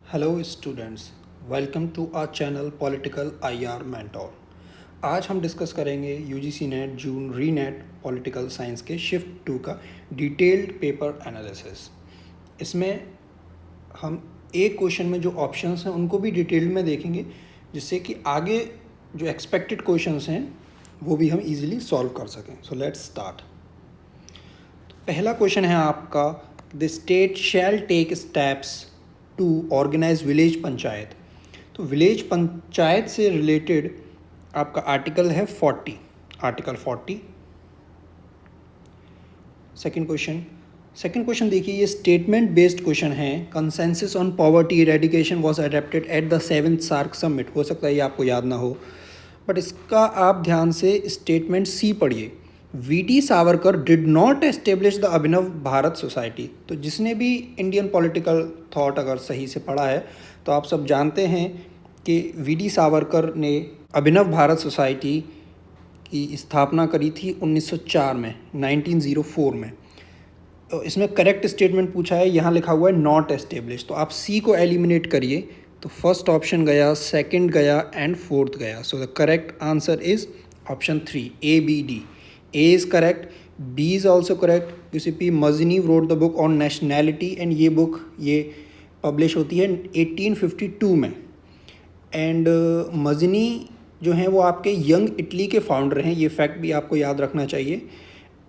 Hello students, welcome to our channel political IR mentor. आज हम discuss करेंगे UGC NET June re NET political science के shift 2 का detailed paper analysis. इसमें हम एक क्वेश्चन में जो ऑप्शंस हैं उनको भी डिटेल्ड में देखेंगे, जिससे कि आगे जो एक्सपेक्टेड क्वेश्चंस हैं वो भी हम इजीली सॉल्व कर सकें। So let's start. पहला क्वेश्चन है आपका, the state shall take steps to organize village panchayat. तो विलेज पंचायत से रिलेटेड आपका आर्टिकल है 40, आर्टिकल 40। सेकंड क्वेश्चन देखिए, ये स्टेटमेंट बेस्ड क्वेश्चन है। Consensus on poverty eradication was adopted at the 7th SAARC summit. हो सकता है ये आपको याद ना हो, बट इसका आप ध्यान से स्टेटमेंट सी पढ़िए। VT Savarkar did not establish the Abhinav Bharat society. तो जिसने भी इंडियन पॉलिटिकल थॉट अगर सही से पढ़ा है तो आप सब जानते हैं कि वीडी सावरकर ने अभिनव भारत सोसाइटी की स्थापना करी थी 1904 में, 1904 में। तो इसमें करेक्ट स्टेटमेंट पूछा है, यहाँ लिखा हुआ है नॉट एस्टेब्लिश। तो आप सी को एलिमिनेट करिए, तो फर्स्ट ऑप्शन गया, सेकंड गया एंड फोर्थ गया। So the correct answer is option 3, A B D. A is correct, B is also correct। UCP Mazzini wrote the book on nationality and ये book ये publish होती है 1852 में। And मजनी जो हैं वो आपके यंग इटली के फाउंडर हैं, ये फैक्ट भी आपको याद रखना चाहिए।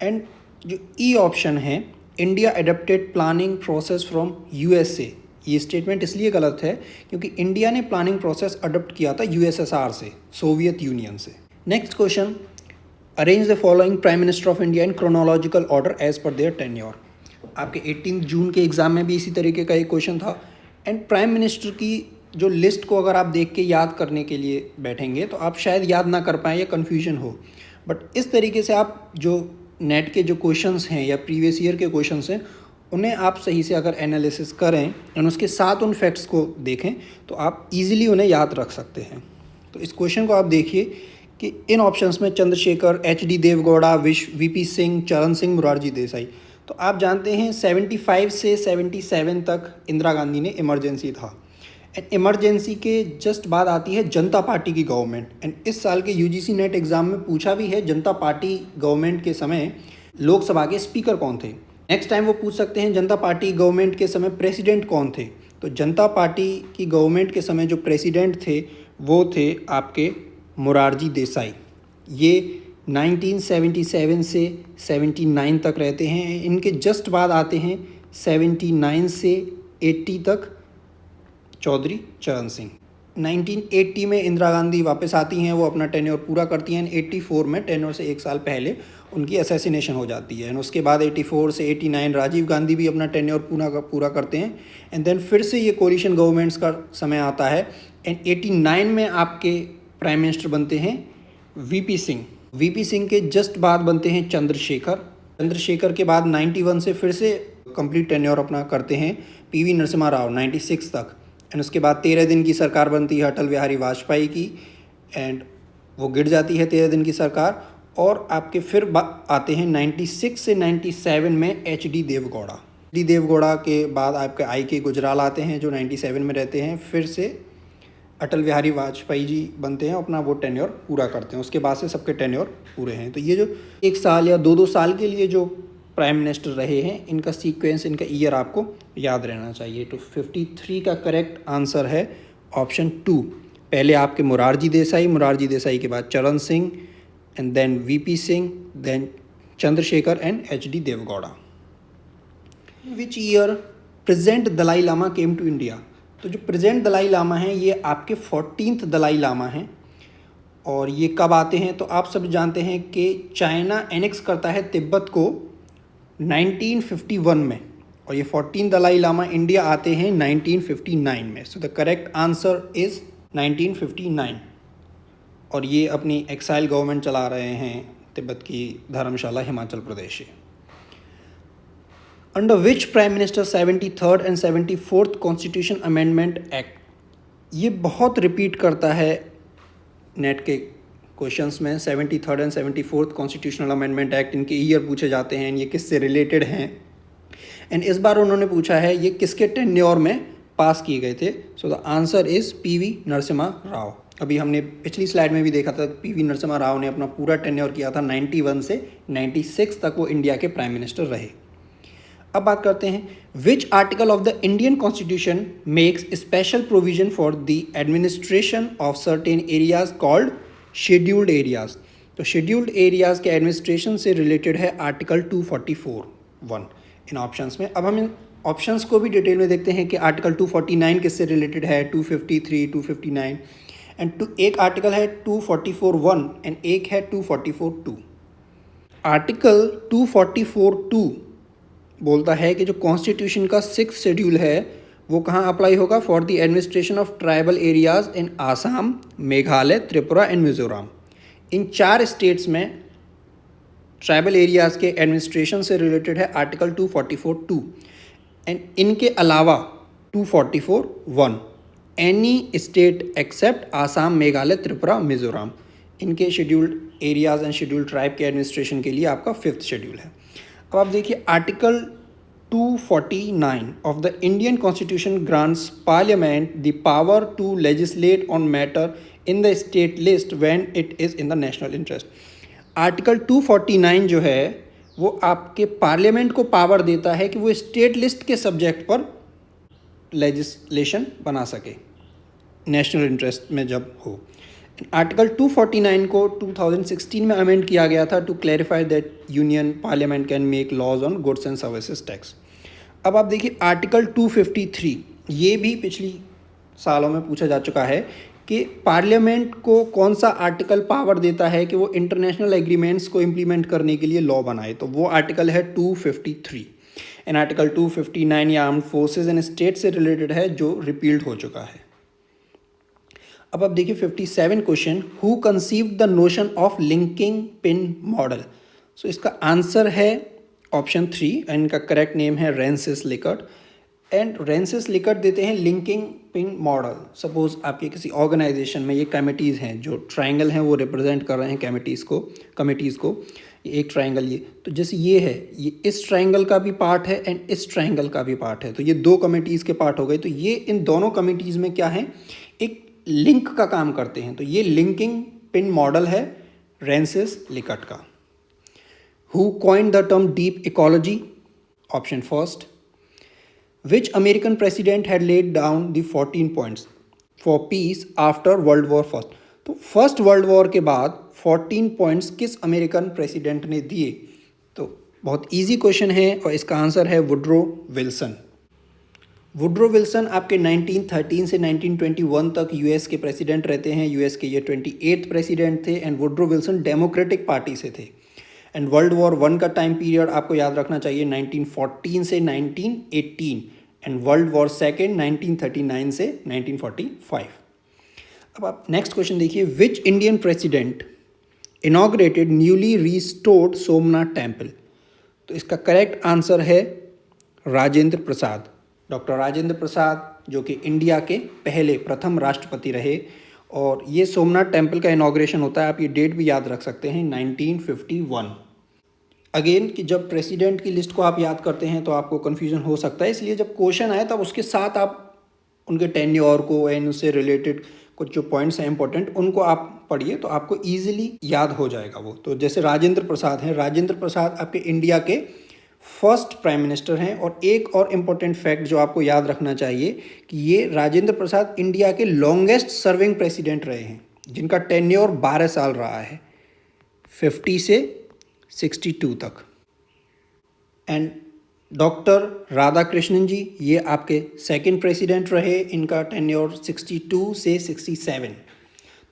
एंड जो ई ऑप्शन है, India adapted planning process from USA, ये स्टेटमेंट इसलिए गलत है क्योंकि इंडिया ने प्लानिंग प्रोसेस अडोप्ट किया था USSR से, सोवियत यूनियन से। Next question, arrange the following prime minister of India in chronological order as per their tenure. आपके 18 जून के एग्जाम में भी इसी तरीके का एक क्वेश्चन था। एंड प्राइम मिनिस्टर की जो लिस्ट को अगर आप देख के याद करने के लिए बैठेंगे तो आप शायद याद ना कर पाएँ या कन्फ्यूजन हो, बट इस तरीके से आप जो नेट के जो क्वेश्चंस हैं या प्रीवियस ईयर के क्वेश्चंस हैं उन्हें आप सही से अगर एनालिसिस करें और उसके साथ उन फैक्ट्स को देखें तो आप इजीली उन्हें याद रख सकते हैं। तो इस क्वेश्चन को आप देखिए कि इन ऑप्शंस में चंद्रशेखर, HD देवगौड़ा, VP सिंह, चरण सिंह, मुरारजी देसाई। तो आप जानते हैं 75 से 77 तक इंदिरा गांधी ने इमरजेंसी था। एंड इमरजेंसी के जस्ट बाद आती है जनता पार्टी की गवर्नमेंट। एंड इस साल के UGC नेट एग्जाम में पूछा भी है, जनता पार्टी गवर्नमेंट के समय लोकसभा के स्पीकर कौन थे। नेक्स्ट टाइम वो पूछ सकते हैं जनता पार्टी गवर्नमेंट के समय प्रेसिडेंट कौन थे। तो जनता पार्टी की गवर्नमेंट के समय जो प्रेसिडेंट थे वो थे आपके मुरारजी देसाई। ये 1977 से 79 तक रहते हैं। इनके जस्ट बाद आते हैं 79 से 80 तक चौधरी चरण सिंह। 1980 में इंदिरा गांधी वापस आती हैं, वो अपना टेन्योर पूरा करती हैं। 84 में टेन्योर से एक साल पहले उनकी असैसिनेशन हो जाती है। एंड उसके बाद 84 से 89 राजीव गांधी भी अपना टेन्योर पूरा करते हैं। एंड देन फिर से ये कोलिशन गवर्नमेंट्स का समय आता है। एंड 89 में आपके प्राइम मिनिस्टर बनते हैं VP सिंह। VP सिंह के जस्ट बाद बनते हैं चंद्रशेखर के बाद 91 से फिर से कंप्लीट टेन्योर अपना करते हैं PV नरसिम्हा राव 96 तक। एंड उसके बाद 13 दिन की सरकार बनती है अटल बिहारी वाजपेयी की, एंड वो गिर जाती है 13 दिन की सरकार। और आपके फिर आते हैं 96 से 97 में HD देवगौड़ा के बाद आपके IK गुजराल आते हैं जो 97 में रहते हैं। फिर से अटल बिहारी वाजपेयी जी बनते हैं, अपना वो टेन्योर पूरा करते हैं। उसके बाद से सबके टेन्योर पूरे हैं। तो ये जो एक साल या दो साल के लिए जो प्राइम मिनिस्टर रहे हैं, इनका सीक्वेंस, इनका ईयर आपको याद रहना चाहिए। तो 53 का करेक्ट आंसर है ऑप्शन 2। पहले आपके मुरारजी देसाई के बाद Charan Singh, and then VP Singh, then Chandrashekhar and HD Deve Gowda. Which year present Dalai Lama came to India. तो जो प्रेजेंट दलाई लामा हैं ये आपके 14th दलाई लामा हैं। और ये कब आते हैं तो आप सब जानते हैं कि चाइना एनेक्स करता है तिब्बत को 1951 में, और ये 14 दलाई लामा इंडिया आते हैं 1959 में। सो द करेक्ट आंसर इज़ 1959। और ये अपनी एक्साइल गवर्नमेंट चला रहे हैं तिब्बत की धर्मशाला हिमाचल प्रदेश से। Under which prime minister 73rd and 74th constitution amendment act. ये बहुत रिपीट करता है नेट के क्वेश्चंस में। 73rd and 74th constitutional amendment act, इनके ईयर पूछे जाते हैं, ये किससे रिलेटेड हैं। एंड इस बार उन्होंने पूछा है ये किसके टेन्योर में पास किए गए थे। So the answer is PV Narasimha Rao. अभी हमने पिछली स्लाइड में भी देखा था पीवी नरसिम्हा राव ने अपना पूरा टेन्योर किया था 91 से 96 तक वो इंडिया के प्राइम मिनिस्टर रहे। अब बात करते हैं which article of the Indian constitution makes special provision for the administration of certain areas called scheduled areas. तो शेड्यूल्ड एरियाज के एडमिनिस्ट्रेशन से रिलेटेड है आर्टिकल 244(1) इन ऑप्शंस में। अब हम इन ऑप्शंस को भी डिटेल में देखते हैं कि आर्टिकल 249 किससे रिलेटेड है, 253, 259 एंड एक आर्टिकल है 244(1) एंड एक है 244(2). आर्टिकल 244(2) बोलता है कि जो कॉन्स्टिट्यूशन का 6th शेड्यूल है वो कहाँ अप्लाई होगा, for the administration of tribal areas in Assam, Meghalaya, Tripura and Mizoram. In 4 states में ट्राइबल एरियाज के एडमिनिस्ट्रेशन से रिलेटेड है आर्टिकल 244(2) एंड इनके अलावा 244(1) any state except Assam, Meghalaya, Tripura, Mizoram, इनके scheduled areas and scheduled tribe के एडमिनिस्ट्रेशन के लिए आपका 5th शेड्यूल है। अब आप देखिए article 249 of the Indian constitution grants parliament the power to legislate on matter in the state list when it is in the national interest. Article 249 जो है वो आपके पार्लियामेंट को पावर देता है कि वो स्टेट लिस्ट के सब्जेक्ट पर लेजिस्लेशन बना सके नेशनल इंटरेस्ट में जब हो। आर्टिकल 249 को 2016 में अमेंड किया गया था to clarify that union parliament can make laws on goods and services tax. अब आप देखिए आर्टिकल 253, ये भी पिछली सालों में पूछा जा चुका है कि पार्लियामेंट को कौन सा आर्टिकल पावर देता है कि वो इंटरनेशनल एग्रीमेंट्स को इम्प्लीमेंट करने के लिए लॉ बनाए, तो वो आर्टिकल है 253 एंड आर्टिकल 259 या आर्म्ड फोर्सेज एंड स्टेट से रिलेटेड है जो रिपील्ड हो चुका है। अब आप देखिए 57 question, who conceived the notion of linking pin model. So इसका आंसर है ऑप्शन 3 एंड इनका करेक्ट नेम है Rensis Likert. And Rensis Likert देते हैं लिंकिंग पिन मॉडल। सपोज आपके किसी ऑर्गेनाइजेशन में ये कमिटीज़ हैं, जो ट्रायंगल हैं वो रिप्रेजेंट कर रहे हैं कमिटीज़ को, ये एक ट्रायंगल, ये तो जैसे ये है, ये इस ट्रायंगल का भी पार्ट है एंड इस ट्रायंगल का भी पार्ट है, तो ये 2 कमिटीज़ के पार्ट हो गए। तो ये इन दोनों कमिटीज़ में क्या है, एक लिंक का काम करते हैं। तो ये लिंकिंग पिन मॉडल है रेंसिस लिकर्ट का। Who coined the term deep ecology, option first. Which American president had laid down the 14 points for peace after World War I? तो फर्स्ट वर्ल्ड वॉर के बाद 14 पॉइंट्स किस American president ने दिए? तो बहुत इजी क्वेश्चन है और इसका आंसर है वुड्रो विल्सन। वुड्रो विल्सन आपके 1913 से 1921 तक यूएस के प्रेसिडेंट रहते हैं। यूएस के ये 28th प्रेसिडेंट थे and Woodrow Wilson democratic party से थे। एंड वर्ल्ड वॉर 1 का टाइम पीरियड आपको याद रखना चाहिए 1914 से 1918 एंड वर्ल्ड वॉर 2 1939 से 1945। अब आप नेक्स्ट क्वेश्चन देखिए, which Indian president inaugurated newly restored Somnath temple. तो इसका करेक्ट आंसर है राजेंद्र प्रसाद, डॉक्टर राजेंद्र प्रसाद, जो कि इंडिया के पहले प्रथम राष्ट्रपति रहे। और ये सोमनाथ टेम्पल का इनॉग्रेशन होता है, आप ये डेट भी याद रख सकते हैं 1951। अगेन कि जब प्रेसिडेंट की लिस्ट को आप याद करते हैं तो आपको कन्फ्यूजन हो सकता है, इसलिए जब क्वेश्चन आए तब उसके साथ आप उनके टेन्योर को एंड उससे रिलेटेड कुछ जो पॉइंट्स हैं इंपॉर्टेंट उनको आप पढ़िए तो आपको ईजिली याद हो जाएगा वो। तो जैसे राजेंद्र प्रसाद हैं, राजेंद्र प्रसाद आपके इंडिया के फर्स्ट प्राइम मिनिस्टर हैं। और एक और इम्पोर्टेंट फैक्ट जो आपको याद रखना चाहिए कि ये राजेंद्र प्रसाद इंडिया के लॉन्गेस्ट सर्विंग प्रेसिडेंट रहे हैं, जिनका टेन्योर 12 साल रहा है, 50 से 62 तक। एंड डॉक्टर राधाकृष्णन जी, ये आपके सेकंड प्रेसिडेंट रहे, इनका टेन्योर 62 से 67।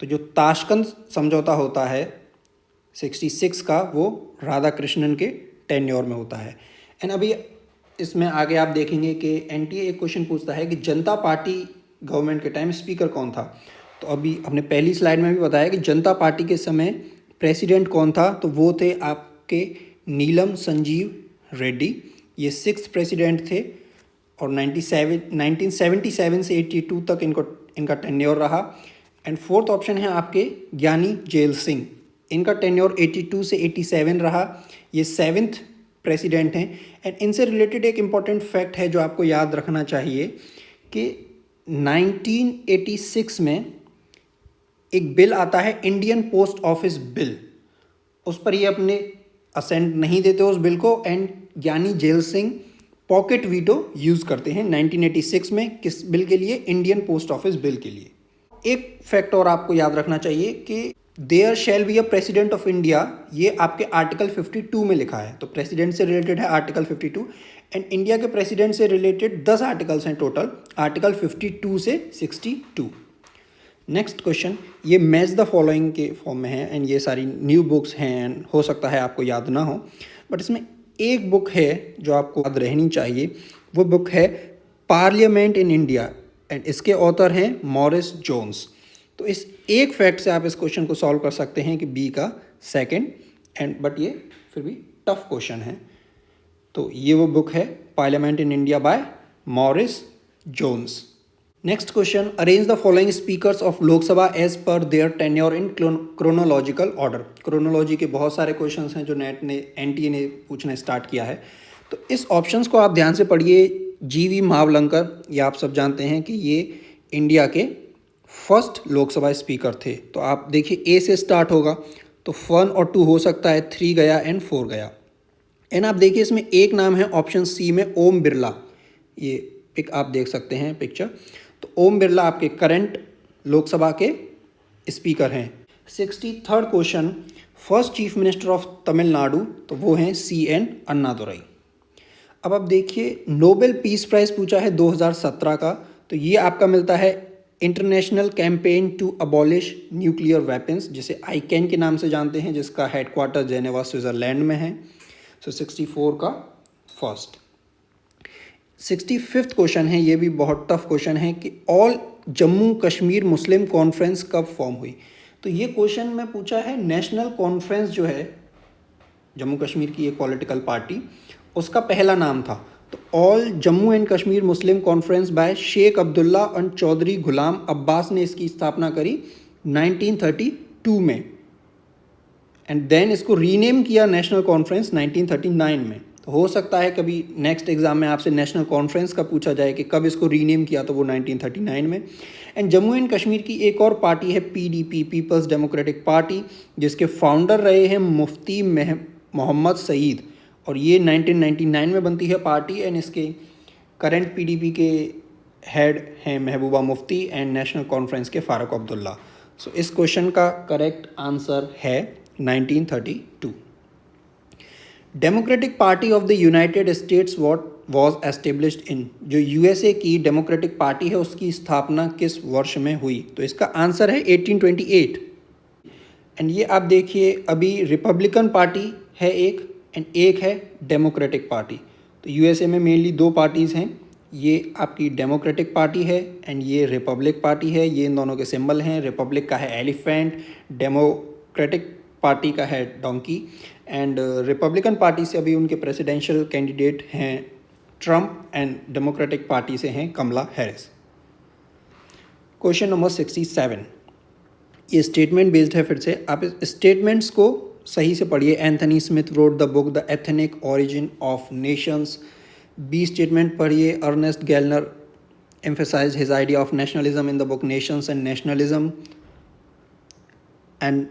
तो जो ताशकंद समझौता होता है 66 का, वो राधाकृष्णन के टेन्योर में होता है। एंड अभी इसमें आगे आप देखेंगे कि एनटीए एक क्वेश्चन पूछता है कि जनता पार्टी गवर्नमेंट के टाइम स्पीकर कौन था। तो अभी हमने पहली स्लाइड में भी बताया कि जनता पार्टी के समय प्रेसिडेंट कौन था, तो वो थे आपके नीलम संजीव रेड्डी, ये 6th प्रेसिडेंट थे। और 1977 से 82 तक इनका टेन्योर रहा। एंड 4th ऑप्शन है आपके ज्ञानी जेल सिंह, इनका टेन्योर 82 से 87 रहा, ये 7th प्रेसिडेंट हैं। एंड इनसे रिलेटेड एक इम्पॉर्टेंट फैक्ट है जो आपको याद रखना चाहिए कि 1986 में एक बिल आता है, इंडियन पोस्ट ऑफिस बिल। उस पर ये अपने असेंट नहीं देते उस बिल को, and Giani Zail Singh pocket veto use करते हैं 1986 में। किस बिल के लिए? इंडियन पोस्ट ऑफिस बिल के लिए। एक फैक्ट और आपको याद रखना चाहिए कि there shall be a president of India, ये आपके आर्टिकल 52 में लिखा है। तो प्रेसिडेंट से रिलेटेड है आर्टिकल 52, एंड इंडिया के प्रेसिडेंट से रिलेटेड 10 आर्टिकल्स हैं टोटल, आर्टिकल 52 से 62। नेक्स्ट क्वेश्चन, ये मैच द फॉलोइंग के फॉर्म में है, एंड ये सारी न्यू बुक्स हैं, एंड हो सकता है आपको याद ना हो, बट इसमें एक बुक है जो आपको याद रहनी चाहिए। वो बुक है पार्लियामेंट इन इंडिया, एंड इसके ऑथर हैं मॉरिस जोन्स। तो इस एक फैक्ट से आप इस क्वेश्चन को सॉल्व कर सकते हैं कि बी का सेकंड, एंड बट ये फिर भी टफ क्वेश्चन है। तो ये वो बुक है parliament in India by Morris Jones. Next question, arrange the following speakers of Lok Sabha as per their tenure in chronological order. Chronology के बहुत सारे क्वेश्चंस हैं जो नेट ने एनटीए ने पूछना स्टार्ट किया है। तो इस ऑप्शंस को आप ध्यान से पढ़िए। जीवी मावलंकर, ये आप सब जानते हैं कि ये इंडिया के फर्स्ट लोकसभा स्पीकर थे। तो आप देखिए ए से स्टार्ट होगा, तो 1 और 2 हो सकता है, 3 गया एंड 4 गया। एंड आप देखिए इसमें एक नाम है ऑप्शन सी में, ओम बिरला। ये पिक आप देख सकते हैं पिक्चर। तो ओम बिरला आपके करंट लोकसभा के स्पीकर हैं। 63rd question, first chief minister of Tamil Nadu, तो वो हैं CN अन्नादुरई। अब आप देखिए नोबेल पीस प्राइज़ पूछा है 2017 का, तो ये आपका मिलता है international campaign to abolish nuclear weapons, जिसे आईकैन के नाम से जानते हैं, जिसका हेडक्वार्टर जेनेवा स्विट्ज़रलैंड में है। सो 64 का फर्स्ट। 65th क्वेश्चन है, ये भी बहुत टफ क्वेश्चन है कि all Jammu Kashmir Muslim conference कब फॉर्म हुई। तो ये क्वेश्चन में पूछा है नेशनल कॉन्फ्रेंस जो है जम्मू कश्मीर की एक पॉलिटिकल पार्टी, उसका पहला नाम था। तो all Jammu and Kashmir Muslim conference by Sheikh Abdullah और चौधरी गुलाम अब्बास ने इसकी स्थापना करी 1932 में, एंड देन इसको रीनेम किया नेशनल कॉन्फ्रेंस 1939 में। तो हो सकता है कभी नेक्स्ट एग्जाम में आपसे नेशनल कॉन्फ्रेंस का पूछा जाए कि कब इसको रीनेम किया, तो वो 1939 में। एंड जम्मू एंड कश्मीर की एक और पार्टी है PDP, पीपल्स डेमोक्रेटिक पार्टी, जिसके फाउंडर रहे हैं मुफ्ती मोहम्मद सईद, और ये 1999 में बनती है पार्टी, एंड इसके करंट PDP के हेड हैं Mehbooba Mufti, and national conference के फारूक अब्दुल्ला। सो इस क्वेश्चन का करेक्ट आंसर है 1932। Democratic party of the United states what was established in, जो USA की डेमोक्रेटिक पार्टी है उसकी स्थापना किस वर्ष में हुई। तो इसका आंसर है 1828। एंड ये आप देखिए अभी रिपब्लिकन पार्टी है एक, एंड एक है डेमोक्रेटिक पार्टी। तो USA में मेनली 2 पार्टीज़ हैं, ये आपकी डेमोक्रेटिक पार्टी है एंड ये रिपब्लिक पार्टी है। ये इन दोनों के सिंबल हैं, रिपब्लिक का है एलिफेंट, डेमोक्रेटिक पार्टी का है डोंकी। एंड रिपब्लिकन पार्टी से अभी उनके प्रेसिडेंशियल कैंडिडेट हैं ट्रम्प, एंड डेमोक्रेटिक पार्टी से हैं कमला हैरिस। क्वेश्चन नंबर 67, ये स्टेटमेंट बेस्ड है। फिर से आप इस स्टेटमेंट्स को सही से पढ़िए। Anthony Smith wrote the book the ethnic origin of nations. B statement पढ़िए, Ernest Gellner emphasized his idea of nationalism in the book Nations and Nationalism. And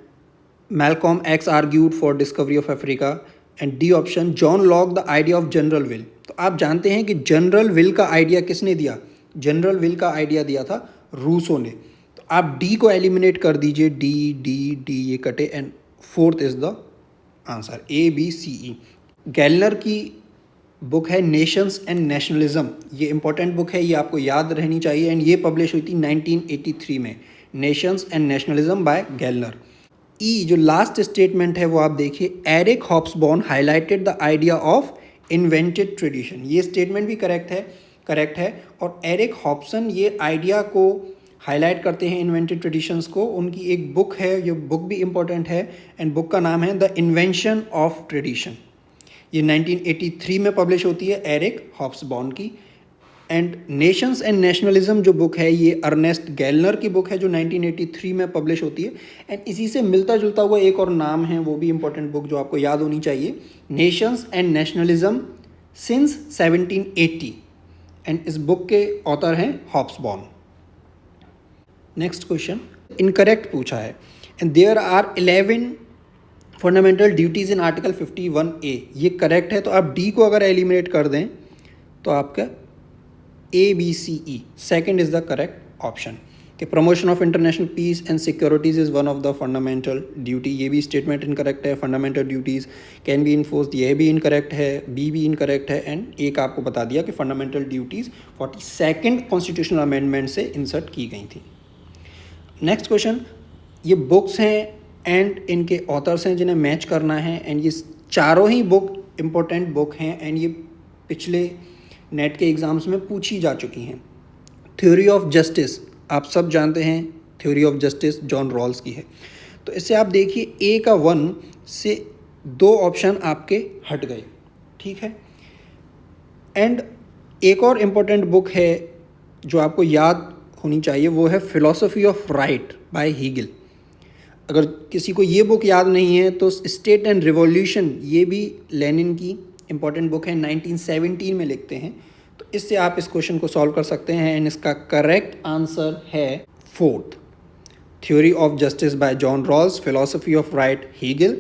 Malcolm X argued for discovery of Africa. And D option, John Locke the idea of general will. तो आप जानते हैं कि general will का idea किसने दिया? General will का idea दिया था रूसो ने। तो आप डी को एलिमिनेट कर दीजिए, डी डी डी ये कटे, and 4th is the answer, ABCE। गैलनर की बुक है नेशंस एंड नेशनलिज्म, ये इंपॉर्टेंट बुक है, ये आपको याद रहनी चाहिए, एंड ये पब्लिश हुई थी 1983 में, nations and nationalism by Gellner. E जो लास्ट स्टेटमेंट है वो आप देखिए, Eric Hobsbawm highlighted the idea of invented tradition. ये स्टेटमेंट भी करेक्ट है, और एरिक हॉब्सन ये आइडिया को हाईलाइट करते हैं इन्वेंटेड ट्रेडिशंस को। उनकी एक बुक है, ये बुक भी इम्पोर्टेंट है, एंड बुक का नाम है द इन्वेंशन ऑफ ट्रेडिशन। ये 1983 में पब्लिश होती है एरिक हॉब्सबॉर्न की। एंड नेशंस एंड नेशनलिज्म जो बुक है ये अर्नेस्ट गैलनर की बुक है, जो 1983 में पब्लिश होती है। एंड इसी से मिलता जुलता हुआ एक और नाम है, वो भी इंपॉर्टेंट बुक जो आपको याद होनी चाहिए, nations and nationalism since 1780। And इस बुक के ऑथर हैं हॉब्सबॉर्न। नेक्स्ट क्वेश्चन इनकरेक्ट पूछा है, and there are 11 fundamental duties in article 51A। ये करेक्ट है, तो आप डी को अगर एलिमिनेट कर दें तो आपका ABCE second is the correct option कि promotion of international peace and securities is one of the fundamental duty. ये भी स्टेटमेंट इनकरेक्ट है। Fundamental duties can be enforced, ये भी इनकरेक्ट है। बी भी इनकरेक्ट है। एंड एक आपको बता दिया कि fundamental duties 42nd constitutional amendment से इंसर्ट की गई थी। नेक्स्ट क्वेश्चन, ये बुक्स हैं एंड इनके ऑथर्स हैं जिन्हें मैच करना है, एंड ये चारों ही बुक इम्पोर्टेंट बुक हैं एंड ये पिछले नेट के एग्ज़ाम्स में पूछी जा चुकी हैं। थ्योरी ऑफ जस्टिस आप सब जानते हैं, theory of justice John Rawls की है। तो इससे आप देखिए ए का 1 से 2 ऑप्शन आपके हट गए, ठीक है। एंड एक और इम्पोर्टेंट बुक है जो आपको याद होनी चाहिए, वो है philosophy of right by Hegel. अगर किसी को ये बुक याद नहीं है तो स्टेट एंड रिवॉल्यूशन, ये भी लेनिन की इम्पॉर्टेंट बुक है, 1917 में लिखते हैं। तो इससे आप इस क्वेश्चन को सॉल्व कर सकते हैं एंड इसका करेक्ट आंसर है 4th, theory of justice by John Rawls, philosophy of right Hegel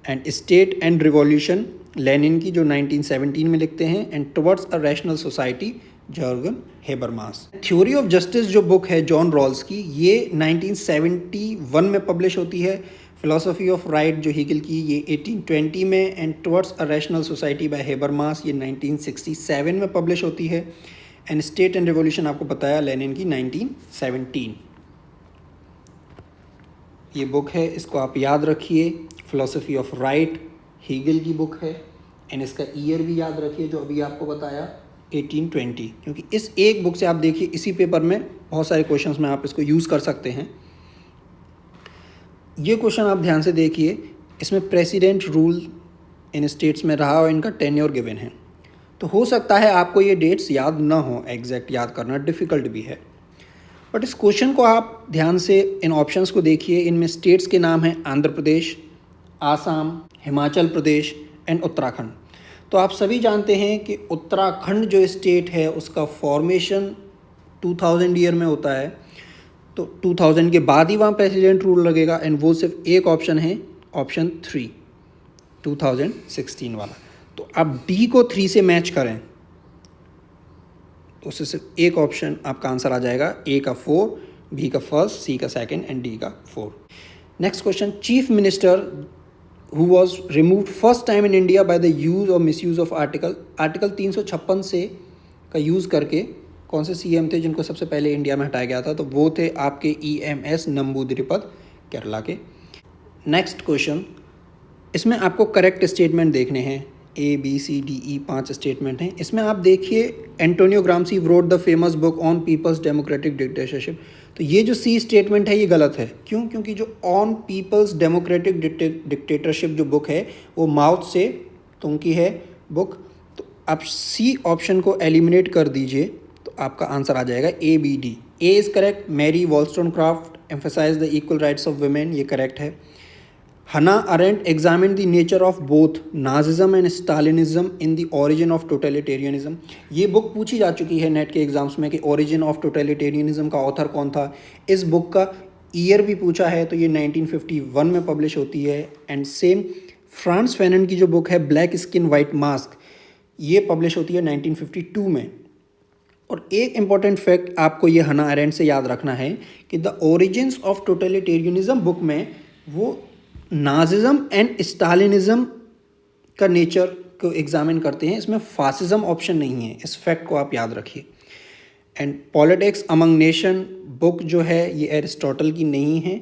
and state and revolution Lenin की जो 1917 में लिखते हैं, and towards a rational society Jurgen Habermas. Theory of justice जो बुक है जॉन रॉल्स की, ये 1971 में पब्लिश होती है। फिलॉसफी ऑफ राइट जो हीगल की, ये 1820 में, and towards a rational society by Habermas ये 1967 में पब्लिश होती है। एंड स्टेट एंड रिवॉल्यूशन आपको बताया लेनिन की 1917। ये बुक है, इसको आप याद रखिए। फिलॉसफी ऑफ राइट हीगल की बुक है एंड इसका ईयर भी याद रखिए जो अभी आपको बताया 1820, क्योंकि इस एक बुक से आप देखिए इसी पेपर में बहुत सारे क्वेश्चंस में आप इसको यूज़ कर सकते हैं। ये क्वेश्चन आप ध्यान से देखिए, इसमें प्रेसिडेंट रूल इन स्टेट्स में रहा और इनका टेन्योर गिवन है। तो हो सकता है आपको ये डेट्स याद ना हो, एग्जैक्ट याद करना डिफ़िकल्ट भी है, बट इस क्वेश्चन को आप ध्यान से इन ऑप्शंस को देखिए। इनमें स्टेट्स के नाम हैं आंध्र प्रदेश, आसाम, हिमाचल प्रदेश एंड उत्तराखंड। तो आप सभी जानते हैं कि उत्तराखंड जो स्टेट है उसका फॉर्मेशन 2000 ईयर में होता है, तो 2000 के बाद ही वहाँ प्रेसिडेंट रूल लगेगा, एंड वो सिर्फ एक ऑप्शन है, ऑप्शन 3 2016 वाला। तो आप डी को 3 से मैच करें तो उससे सिर्फ एक ऑप्शन आपका आंसर आ जाएगा, ए का 4, बी का 1st, सी का 2nd एंड डी का 4। Next question, chief minister who was removed first time in India by the use or misuse of article 356 से का यूज़ करके कौन से सीएम थे जिनको सबसे पहले इंडिया में हटाया गया था? तो वो थे आपके EMS नंबूदिरिपद, केरला के। नेक्स्ट क्वेश्चन, इसमें आपको करेक्ट स्टेटमेंट देखने हैं, ABCDE 5 स्टेटमेंट हैं। इसमें आप देखिए Antonio Gramsci wrote the famous book on people's democratic dictatorship. तो ये जो सी स्टेटमेंट है ये गलत है। क्यों? क्योंकि जो ऑन पीपल्स डेमोक्रेटिक डिक्टेटरशिप जो बुक है वो माउथ से तुंग की है बुक। तो आप सी ऑप्शन को एलिमिनेट कर दीजिए तो आपका आंसर आ जाएगा ABD। A is correct. Mary Wollstonecraft emphasise the equal rights of women, ये करेक्ट है। Hannah Arendt examine the nature of both Nazism and Stalinism in the origin of totalitarianism. ये बुक पूछी जा चुकी है नेट के एग्जाम्स में कि ओरिजिन ऑफ टोटलिटेरियनिज्म का ऑथर कौन था। इस बुक का ईयर भी पूछा है, तो ये 1951 में पब्लिश होती है। एंड सेम फ्रांस फैनन की जो बुक है ब्लैक स्किन वाइट मास्क, ये पब्लिश होती है 1952 में। और एक इम्पॉर्टेंट फैक्ट आपको ये हना अरेंट से याद रखना है कि the origins of totalitarianism book में वो नाजिज्म एंड स्टालिनिज्म का नेचर को एग्जामिन करते हैं, इसमें फासिज्म ऑप्शन नहीं है। इस फैक्ट को आप याद रखिए। And politics among nation book जो है ये एरिस्टोटल की नहीं है,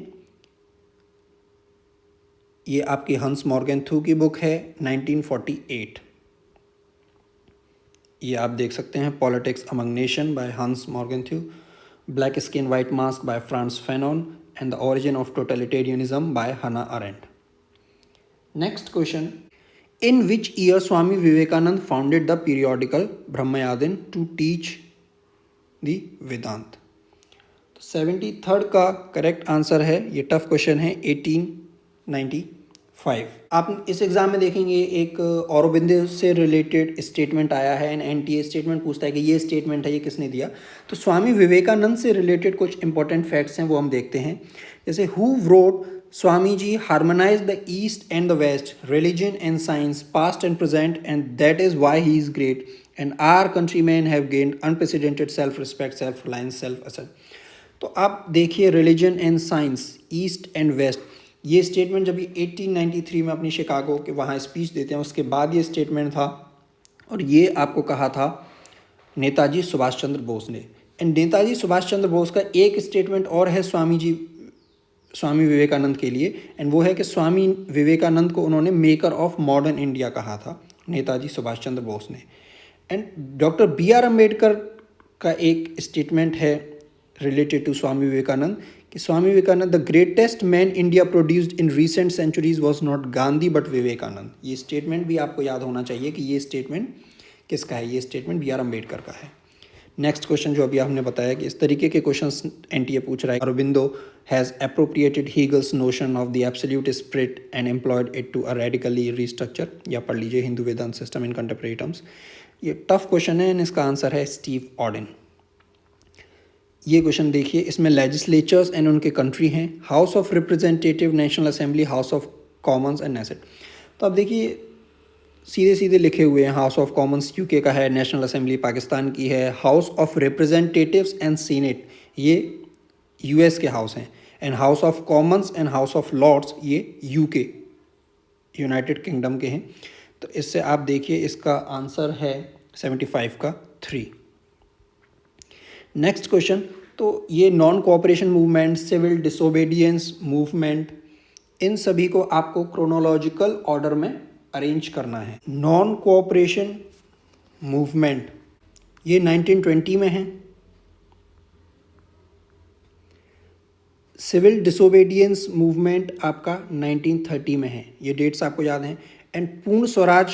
ये आपकी हंस मॉर्गेंथ्यू की बुक है 1948। ये आप देख सकते हैं, politics among nation by Hans Morgenthau, black skin white mask by Frantz Fanon and the origin of totalitarianism by Hannah Arendt. Next question, in which year Swami Vivekananda founded the periodical Brahmayadin to teach the Vedant? 73rd का correct answer है। ये tough question है, 1895 5। आप इस exam में देखेंगे एक औरोबिंदो से रिलेटेड स्टेटमेंट आया है एंड एनटीए स्टेटमेंट पूछता है कि ये स्टेटमेंट है, ये किसने दिया। तो स्वामी विवेकानंद से रिलेटेड कुछ इंपॉर्टेंट फैक्ट्स हैं वो हम देखते हैं। जैसे who wrote Swami ji harmonize the east and the west, religion and science, past and present, and that is why he is great, and our countrymen have gained unprecedented self respect, self reliance, self assert. तो आप देखिए religion and science, east and west, ये statement जब ये 1893 में अपनी Chicago के वहाँ स्पीच देते हैं उसके बाद ये स्टेटमेंट था, और ये आपको कहा था नेताजी सुभाष चंद्र बोस ने। एंड नेताजी सुभाष चंद्र बोस का एक स्टेटमेंट और है स्वामी विवेकानंद के लिए, एंड वो है कि स्वामी विवेकानंद को उन्होंने मेकर ऑफ मॉडर्न इंडिया कहा था, नेताजी सुभाष चंद्र बोस ने। And doctor B.R. अम्बेडकर का एक स्टेटमेंट है रिलेटेड टू स्वामी विवेकानंद कि Swami Vivekananda, the greatest man India produced in recent centuries was not Gandhi but Vivekananda. ये स्टेटमेंट भी आपको याद होना चाहिए कि ये स्टेटमेंट किसका है, ये स्टेटमेंट B.R. अम्बेडकर का है। नेक्स्ट क्वेश्चन जो अभी हमने बताया कि इस तरीके के क्वेश्चंस एनटीए पूछ रहा है। Aurobindo has appropriated Hegel's notion of the absolute spirit and employed it to a radically restructure, या पढ़ लीजिए Hindu Vedanta system in contemporary terms. ये टफ क्वेश्चन है एंड इसका आंसर है स्टीव ऑर्डन। ये क्वेश्चन देखिए, इसमें लेजिस्लेचर्स एंड उनके कंट्री हैं, House of Representative, National Assembly, House of Commons and Knesset. तो अब देखिए सीधे सीधे लिखे हुए हैं, हाउस ऑफ कॉमन्स यूके का है, नेशनल असेंबली पाकिस्तान की है, house of representatives and senate ये यूएस के हाउस हैं, and house of Commons and house of lords ये यूके यूनाइटेड किंगडम के हैं। तो इससे आप देखिए इसका आंसर है 75 का 3। नेक्स्ट क्वेश्चन, तो ये Non cooperation Movement, Civil Disobedience Movement, इन सभी को आपको क्रोनोलॉजिकल ऑर्डर में अरेंज करना है। नॉन कोऑपरेशन मूवमेंट ये 1920 में है, सिविल डिसोबीडियंस मूवमेंट आपका 1930 में है, ये डेट्स आपको याद हैं। एंड पूर्ण स्वराज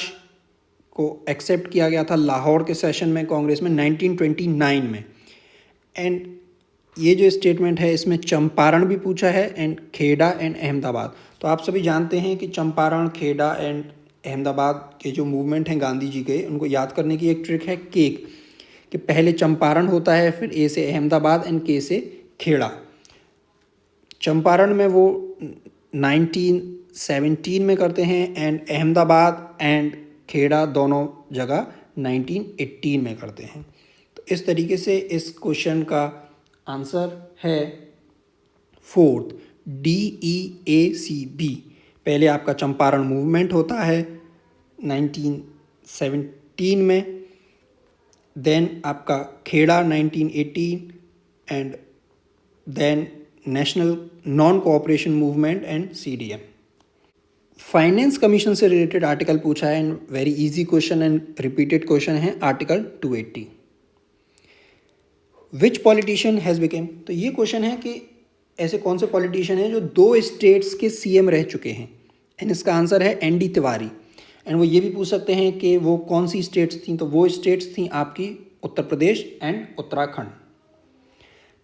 को एक्सेप्ट किया गया था लाहौर के सेशन में कांग्रेस में 1929 में। एंड ये जो स्टेटमेंट है इसमें चंपारण भी पूछा है एंड खेड़ा एंड अहमदाबाद। तो आप सभी जानते हैं कि चंपारण, खेड़ा एंड अहमदाबाद के जो मूवमेंट हैं गांधी जी के, उनको याद करने की एक ट्रिक है केक, कि पहले चंपारण होता है, फिर ए से अहमदाबाद एंड के से खेड़ा। चंपारण में वो 1917 में करते हैं एंड अहमदाबाद एंड खेड़ा दोनों जगह 1918 में करते हैं। तो इस तरीके से इस क्वेश्चन का आंसर है 4th DEACB। पहले आपका चंपारण मूवमेंट होता है 1917 में, देन आपका Kheda 1918 and then national non cooperation movement and CDM। Finance commission से रिलेटेड आर्टिकल पूछा है and very easy question and repeated question है article 280। Which politician has became, तो ये क्वेश्चन है कि ऐसे कौन से पॉलिटिशियन हैं जो 2 स्टेट्स के CM रह चुके हैं, एंड इसका आंसर है ND तिवारी। एंड वो ये भी पूछ सकते हैं कि वो कौन सी स्टेट्स थी, तो वो स्टेट्स थी आपकी Uttar Pradesh and Uttarakhand.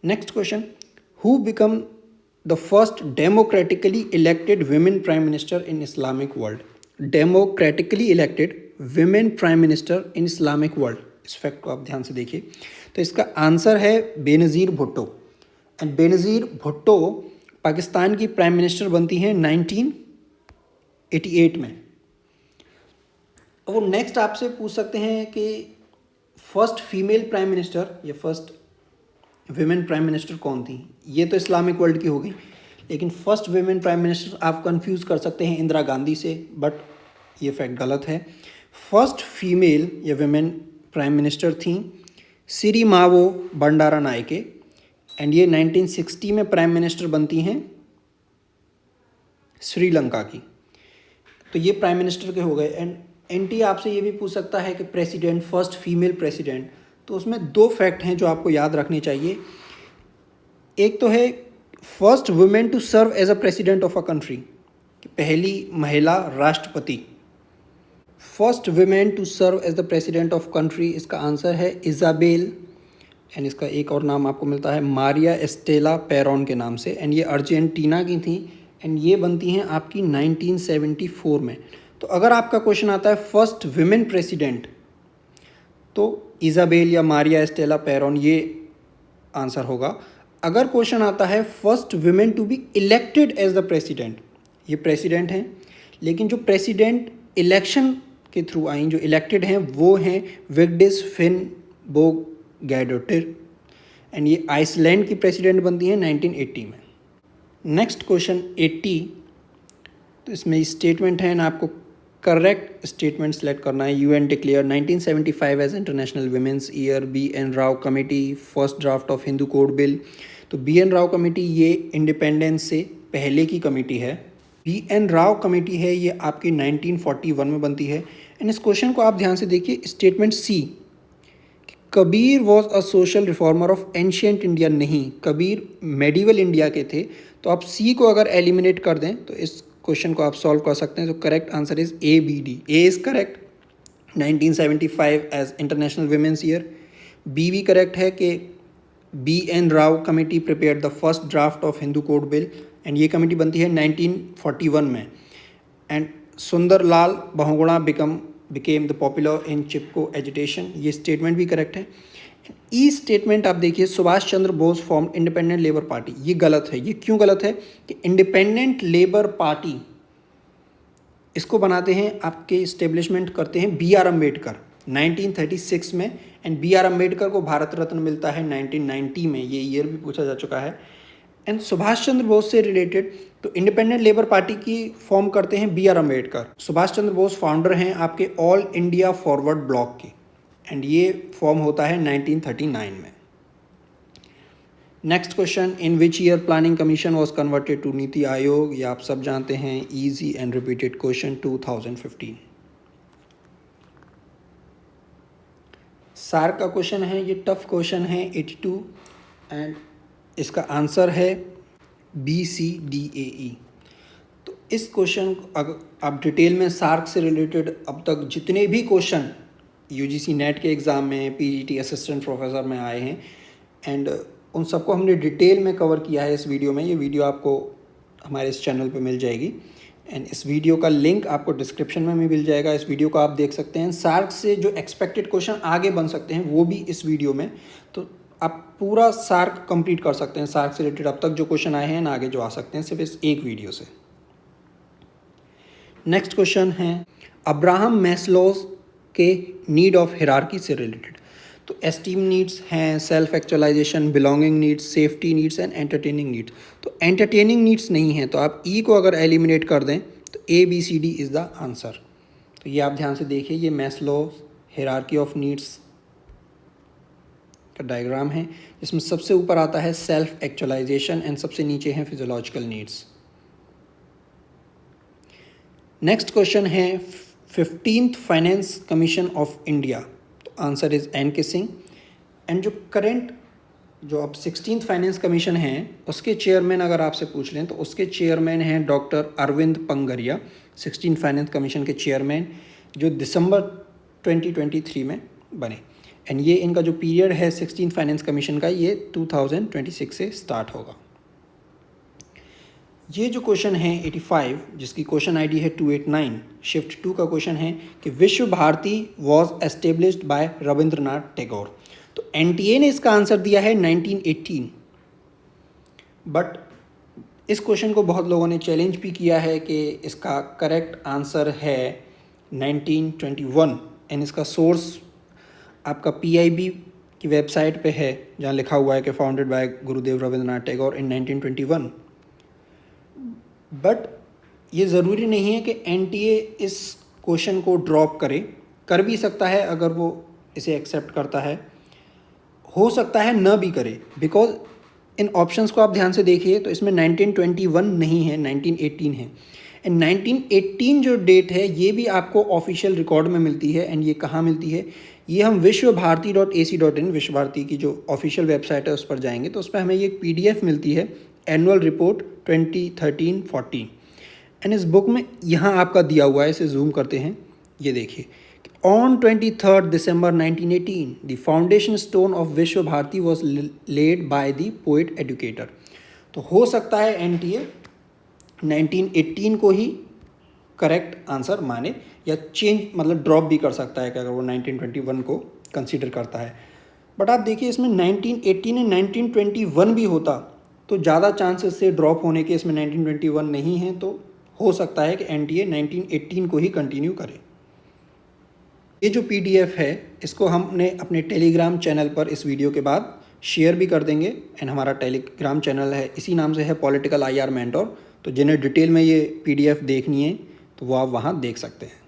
Next question, who become the first democratically elected women prime minister in Islamic world. Democratically elected women prime minister in Islamic world, इस फैक्ट को आप ध्यान से देखिए। तो इसका आंसर है बेनज़ीर भुट्टो। एंड बेनज़ीर भुट्टो पाकिस्तान की प्राइम मिनिस्टर बनती हैं 1988 में। वो नेक्स्ट आपसे पूछ सकते हैं कि फर्स्ट फीमेल प्राइम मिनिस्टर या फर्स्ट विमेन प्राइम मिनिस्टर कौन थी। ये तो इस्लामिक वर्ल्ड की हो गई, लेकिन फर्स्ट विमेन प्राइम मिनिस्टर आप कंफ्यूज कर सकते हैं इंदिरा गांधी से, बट ये फैक्ट गलत है। फर्स्ट फीमेल या विमेन प्राइम मिनिस्टर थी सिरिमावो बंडारा नायके, एंड ये 1960 में प्राइम मिनिस्टर बनती हैं श्रीलंका की। तो ये प्राइम मिनिस्टर के हो गए। एंड NT आपसे ये भी पूछ सकता है कि प्रेसिडेंट, फर्स्ट फीमेल प्रेसिडेंट, तो उसमें 2 फैक्ट हैं जो आपको याद रखने चाहिए। एक तो है first women to serve as a president of a country, पहली महिला राष्ट्रपति। First women to serve as the president of country, इसका आंसर है इज़ाबेल, एंड इसका एक और नाम आपको मिलता है मारिया एस्टेला पेरोन के नाम से, एंड ये अर्जेंटीना की थी एंड ये बनती हैं आपकी 1974 में। तो अगर आपका क्वेश्चन आता है फर्स्ट विमेन प्रेसिडेंट, तो इजाबेल या मारिया एस्टेला पेरोन, ये आंसर होगा। अगर क्वेश्चन आता है first women to be elected as the president, ये प्रेसिडेंट हैं, लेकिन जो प्रेसिडेंट इलेक्शन के थ्रू आई, जो इलेक्टेड हैं, वो हैं विग्डिस फिनबोग गैडोटिर, एंड ये आइसलैंड की प्रेसिडेंट बनती हैं 1980 में। नेक्स्ट क्वेश्चन 80, तो इसमें स्टेटमेंट है ना, आपको करेक्ट स्टेटमेंट सेलेक्ट करना है। UN declare 1975 as international women's year, BN Rao committee, first draft of Hindu code bill. तो BN राव कमेटी ये इंडिपेंडेंस से पहले की कमेटी है। BN राव कमेटी है ये आपकी 1941 में बनती है। एंड इस क्वेश्चन को आप ध्यान से देखिए, statement C, Kabir was a social reformer of ancient India, नहीं, कबीर मेडिवल इंडिया के थे। तो आप सी को अगर एलिमिनेट कर दें तो इस क्वेश्चन को आप सॉल्व कर सकते हैं। तो correct answer is ABD, A is correct, 1975 as international women's year. B भी करेक्ट है कि BN Rao committee prepared the first draft of Hindu code bill, and ये कमेटी बनती है 1941 में। And Sunderlal Bahuguna became the popular in Chipko agitation, ये स्टेटमेंट भी correct है। ई स्टेटमेंट आप देखिए, Subhash Chandra Bose form Independent labour Party, ये गलत है। ये क्यों गलत है कि इंडिपेंडेंट लेबर पार्टी इसको बनाते हैं, आपके इस्टेब्लिशमेंट करते हैं BR अम्बेडकर 1936 में, एंड BR अम्बेडकर को भारत रत्न मिलता है 1990 में, ये ईयर भी पूछा जा चुका है। एंड सुभाष चंद्र बोस से रिलेटेड तो इंडिपेंडेंट लेबर पार्टी की फॉर्म करते हैं BR अम्बेडकर। सुभाष चंद्र बोस फाउंडर हैं आपके ऑल इंडिया फॉरवर्ड ब्लॉक के, एंड ये फॉर्म होता है 1939 में। Next question, in which year planning commission was converted to NITI Aayog, ये आप सब जानते हैं, इजी एंड रिपीटेड क्वेश्चन, 2015। सार का क्वेश्चन है, ये टफ क्वेश्चन है 82, एंड इसका आंसर है BCDAE। तो इस क्वेश्चन अगर आप डिटेल में सार्क से रिलेटेड अब तक जितने भी क्वेश्चन UGC नेट के एग्ज़ाम में, PGT असिस्टेंट प्रोफेसर में आए हैं, एंड उन सबको हमने डिटेल में कवर किया है इस वीडियो में। ये वीडियो आपको हमारे इस चैनल पे मिल जाएगी, एंड इस वीडियो का लिंक आपको डिस्क्रिप्शन में भी मिल जाएगा। इस वीडियो को आप देख सकते हैं। सार्क से जो एक्सपेक्टेड क्वेश्चन आगे बन सकते हैं वो भी इस वीडियो में, तो आप पूरा सार्क कंप्लीट कर सकते हैं। सार्क से रिलेटेड अब तक जो क्वेश्चन आए हैं, आगे जो आ सकते हैं, सिर्फ इस एक वीडियो से। नेक्स्ट क्वेश्चन है अब्राहम मैस्लोज के नीड ऑफ हिरार्की से रिलेटेड। तो एस्टीम नीड्स हैं, self actualization, belonging needs, safety needs and entertaining needs. तो एंटरटेनिंग नीड्स नहीं है, तो आप ई को अगर एलिमिनेट कर दें तो ABCD इज़ द आंसर। तो ये आप ध्यान से देखिए, ये मैस्लोज हिरार्की ऑफ नीड्स का डायग्राम है, जिसमें सबसे ऊपर आता है सेल्फ एक्चुअलाइजेशन एंड सबसे नीचे हैं फिजियोलॉजिकल नीड्स। नेक्स्ट क्वेश्चन है 15th finance commission of India. तो आंसर इज एन के सिंह। एंड जो करंट जो अब 16th फाइनेंस कमीशन है, उसके चेयरमैन अगर आपसे पूछ लें तो उसके चेयरमैन हैं doctor Arvind Panagariya, 16th finance commission के चेयरमैन, जो दिसंबर 2023 में बने। एंड ये इनका जो पीरियड है 16th फाइनेंस कमीशन का, ये 2026 से स्टार्ट होगा। ये जो क्वेश्चन है 85, जिसकी क्वेश्चन आईडी है 289, शिफ्ट 2 का क्वेश्चन है कि Vishwa Bharati was established by Rabindranath Tagore. तो NTA ने इसका आंसर दिया है 1918, बट इस क्वेश्चन को बहुत लोगों ने चैलेंज भी किया है कि इसका करेक्ट आंसर है 1921। एंड इसका सोर्स आपका PIB की वेबसाइट पे है, जहाँ लिखा हुआ है कि founded by Gurudev Rabindranath Tagore in 1921। But ये ज़रूरी नहीं है कि NTA इस क्वेश्चन को ड्रॉप करे, कर भी सकता है अगर वो इसे एक्सेप्ट करता है, हो सकता है न भी करे, बिकॉज इन ऑप्शंस को आप ध्यान से देखिए तो इसमें 1921 नहीं है, 1918 है। एंड 1918 जो डेट है ये भी आपको ऑफिशियल रिकॉर्ड में मिलती है। एंड ये कहाँ मिलती है, ये हम विश्वभारती.ac.in, विश्व भारती की जो ऑफिशियल वेबसाइट है उस पर जाएंगे तो उस पर हमें ये एक PDF मिलती है, एनुअल रिपोर्ट 2013-14। एंड इस बुक में यहाँ आपका दिया हुआ है, इसे जूम करते हैं, ये देखिए, on 23rd December 1918 the foundation stone of Vishwa Bharati was laid by the poet educator. तो हो सकता है NTA 1918 को ही करेक्ट आंसर माने, या चेंज मतलब ड्रॉप भी कर सकता है कि अगर वो 1921 को कंसीडर करता है। बट आप देखिए इसमें 1918 एंड 1921 भी होता तो ज़्यादा चांसेस से ड्रॉप होने के, इसमें 1921 नहीं है, तो हो सकता है कि एनटीए 1918 को ही कंटिन्यू करे। ये जो पीडीएफ है इसको हमने अपने टेलीग्राम चैनल पर इस वीडियो के बाद शेयर भी कर देंगे, एंड हमारा टेलीग्राम चैनल है इसी नाम से है, पॉलिटिकल IR मेंटोर। तो जिन्हें डिटेल में ये पीडीएफ देखनी है तो वो आप वहाँ देख सकते हैं।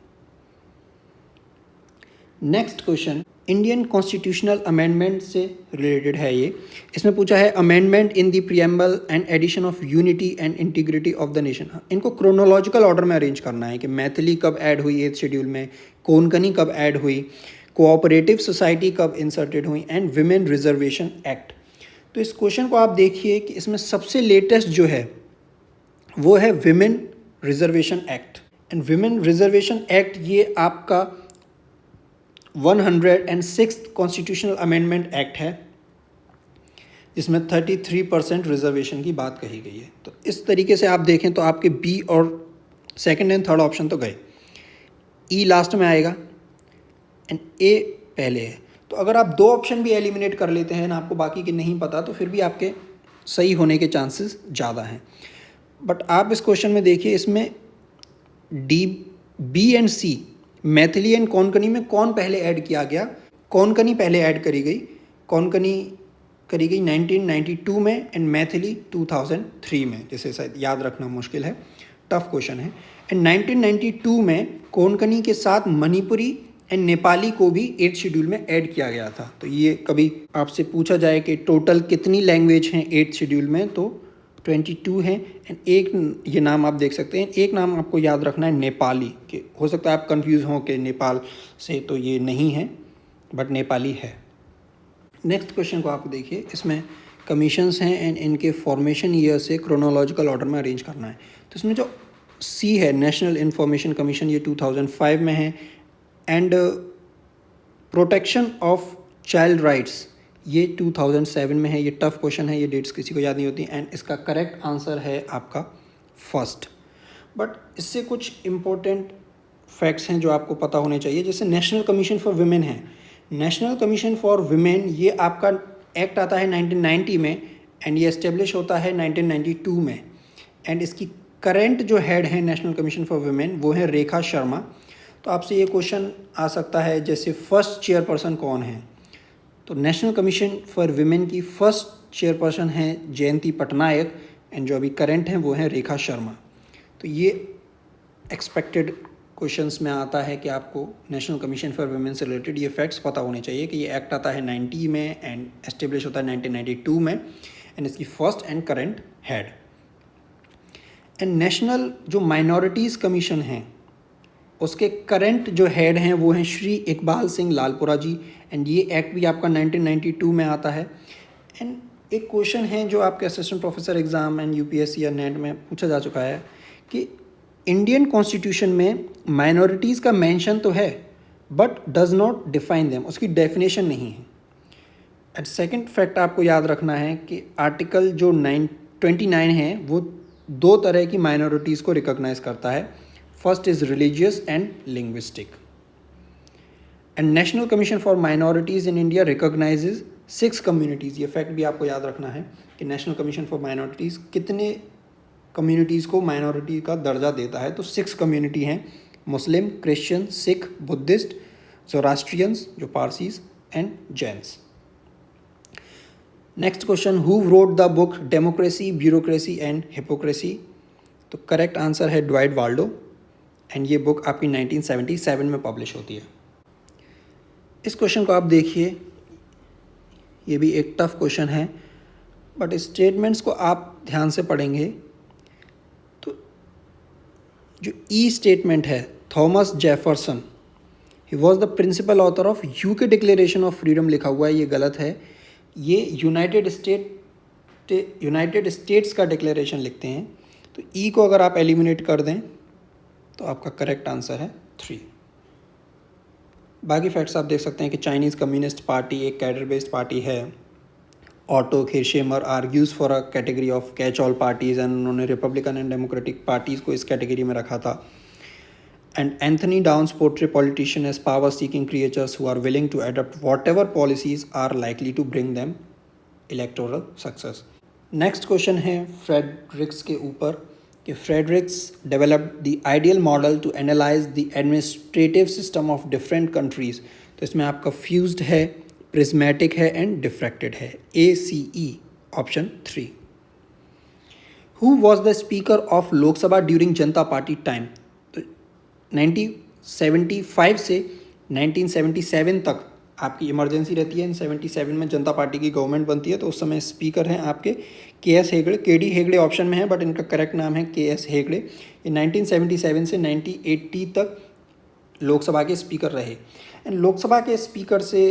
Next question Indian constitutional amendment से रिलेटेड है ये। इसमें पूछा है amendment in the preamble and addition of unity and integrity of the nation. इनको क्रोनोलॉजिकल ऑर्डर में अरेंज करना है कि मैथिली कब ऐड हुई 8th शेड्यूल में, कोंकणी कब ऐड हुई, कोऑपरेटिव सोसाइटी कब इंसर्टेड हुई, एंड विमेन रिजर्वेशन एक्ट। तो इस क्वेश्चन को आप देखिए कि इसमें सबसे लेटेस्ट जो है वो है women reservation act. And women reservation act ये आपका 106th कॉन्स्टिट्यूशनल अमेंडमेंट एक्ट है, जिसमें 33% रिजर्वेशन की बात कही गई है। तो इस तरीके से आप देखें तो आपके बी और सेकंड एंड थर्ड ऑप्शन तो गए, ई लास्ट में आएगा एंड ए पहले है। तो अगर आप दो ऑप्शन भी एलिमिनेट कर लेते हैं ना, आपको बाकी के नहीं पता, तो फिर भी आपके सही होने के चांसेस ज़्यादा हैं। बट आप इस क्वेश्चन में देखिए, इसमें D, B and C, Maithili and Konkani में कौन पहले ऐड किया गया? कोंकणी पहले ऐड करी गई। कोंकणी करी गई 1992 में एंड मैथिली 2003 में, जिसे शायद याद रखना मुश्किल है, टफ क्वेश्चन है। एंड 1992 में कोंकणी के साथ मणिपुरी एंड नेपाली को भी 8th शेड्यूल में ऐड किया गया था। तो ये कभी आपसे पूछा जाए कि टोटल कितनी लैंग्वेज हैं 8th शेड्यूल में, तो 22 हैं। एंड एक ये नाम आप देख सकते हैं, एक नाम आपको याद रखना है नेपाली, कि हो सकता है आप कंफ्यूज हों कि नेपाल से, तो ये नहीं है बट नेपाली है। नेक्स्ट क्वेश्चन को आप देखिए, इसमें कमीशंस हैं एंड इनके फॉर्मेशन ईयर से क्रोनोलॉजिकल ऑर्डर में अरेंज करना है। तो इसमें जो सी है नेशनल इंफॉर्मेशन कमीशन, ये 2005 में है। And protection of child rights ये 2007 में है। ये टफ क्वेश्चन है, ये डेट्स किसी को याद नहीं होती। एंड इसका करेक्ट आंसर है आपका फर्स्ट। बट इससे कुछ इम्पोर्टेंट फैक्ट्स हैं जो आपको पता होने चाहिए। जैसे नेशनल कमीशन फॉर वुमेन है, नेशनल कमीशन फॉर वुमेन ये आपका एक्ट आता है 1990 में एंड ये एस्टेब्लिश होता है 1992 में। एंड इसकी करेंट जो हेड है नेशनल कमीशन फॉर वुमेन वो है रेखा शर्मा। तो आपसे ये क्वेश्चन आ सकता है जैसे फर्स्ट चेयरपर्सन कौन है? तो नेशनल कमीशन फॉर विमेन की फर्स्ट चेयरपर्सन हैं जयंती पटनायक एंड जो अभी करंट हैं वो हैं रेखा शर्मा। तो ये एक्सपेक्टेड क्वेश्चंस में आता है कि आपको नेशनल कमीशन फॉर विमेन से रिलेटेड ये फैक्ट्स पता होने चाहिए कि ये एक्ट आता है 90 में एंड एस्टेब्लिश होता है 1992 में एंड इसकी first and current head. And national जो माइनॉरिटीज़ कमीशन हैं उसके करंट जो हेड हैं वो हैं श्री इकबाल सिंह लालपुरा जी। एंड ये एक्ट भी आपका 1992 में आता है। एंड एक क्वेश्चन है जो आपके assistant professor exam and UPSC या नेट में पूछा जा चुका है कि इंडियन कॉन्स्टिट्यूशन में माइनॉरिटीज़ का मेंशन तो है but does not define them, उसकी डेफिनेशन नहीं है। एंड सेकंड फैक्ट आपको याद रखना है कि आर्टिकल जो 29 है वो दो तरह की माइनॉरिटीज़ को रिकॉग्नाइज करता है। First is religious and linguistic. And national commission for minorities in India recognises 6 communities. ये फैक्ट भी आपको याद रखना है कि नेशनल कमीशन फॉर माइनॉरिटीज़ कितने कम्युनिटीज़ को माइनॉरिटी का दर्जा देता है। तो 6 कम्युनिटी हैं, मुस्लिम, क्रिश्चियन, सिख, बुद्धिस्ट, ज़ोरास्ट्रियंस जो Parsis and Jains. Next question, who wrote the book democracy, bureaucracy and hypocrisy? तो करेक्ट आंसर है ड्वाइट वाल्डो एंड ये बुक आपकी 1977 में पब्लिश होती है। इस क्वेश्चन को आप देखिए, ये भी एक टफ क्वेश्चन है बट स्टेटमेंट्स को आप ध्यान से पढ़ेंगे तो जो ई स्टेटमेंट है, Thomas Jefferson, he was the principal author of UK declaration of freedom लिखा हुआ है, ये गलत है। ये यूनाइटेड स्टेट्स का डिक्लेरेशन लिखते हैं। तो ई को अगर आप एलिमिनेट कर दें तो आपका करेक्ट आंसर है 3। बाकी फैक्ट्स आप देख सकते हैं कि चाइनीज़ कम्युनिस्ट पार्टी एक कैडर बेस्ड पार्टी है। Otto Kirchheimer argues for a category of catch all parties and उन्होंने रिपब्लिकन एंड डेमोक्रेटिक पार्टीज़ को इस कैटेगरी में रखा था. And Anthony Downs portray politician as power seeking creatures who are willing to adopt whatever policies are likely to bring them electoral success. Next question है Friedrichs के ऊपर कि Friedrichs developed the ideal model to analyse the administrative system of different countries. तो इसमें आपका fused है, prismatic है and diffracted है. ACE option 3. Who was the speaker of Lok Sabha during Janata party time. तो 1975 से 1977 तक आपकी इमरजेंसी रहती है. इन 77 में जनता पार्टी की गवर्नमेंट बनती है. तो उस समय स्पीकर हैं आपके KS Hegde. KD Hegde option में है बट इनका करेक्ट नाम है KS हेगड़े. ये 1977 से 1980 तक लोकसभा के स्पीकर रहे. एंड लोकसभा के स्पीकर से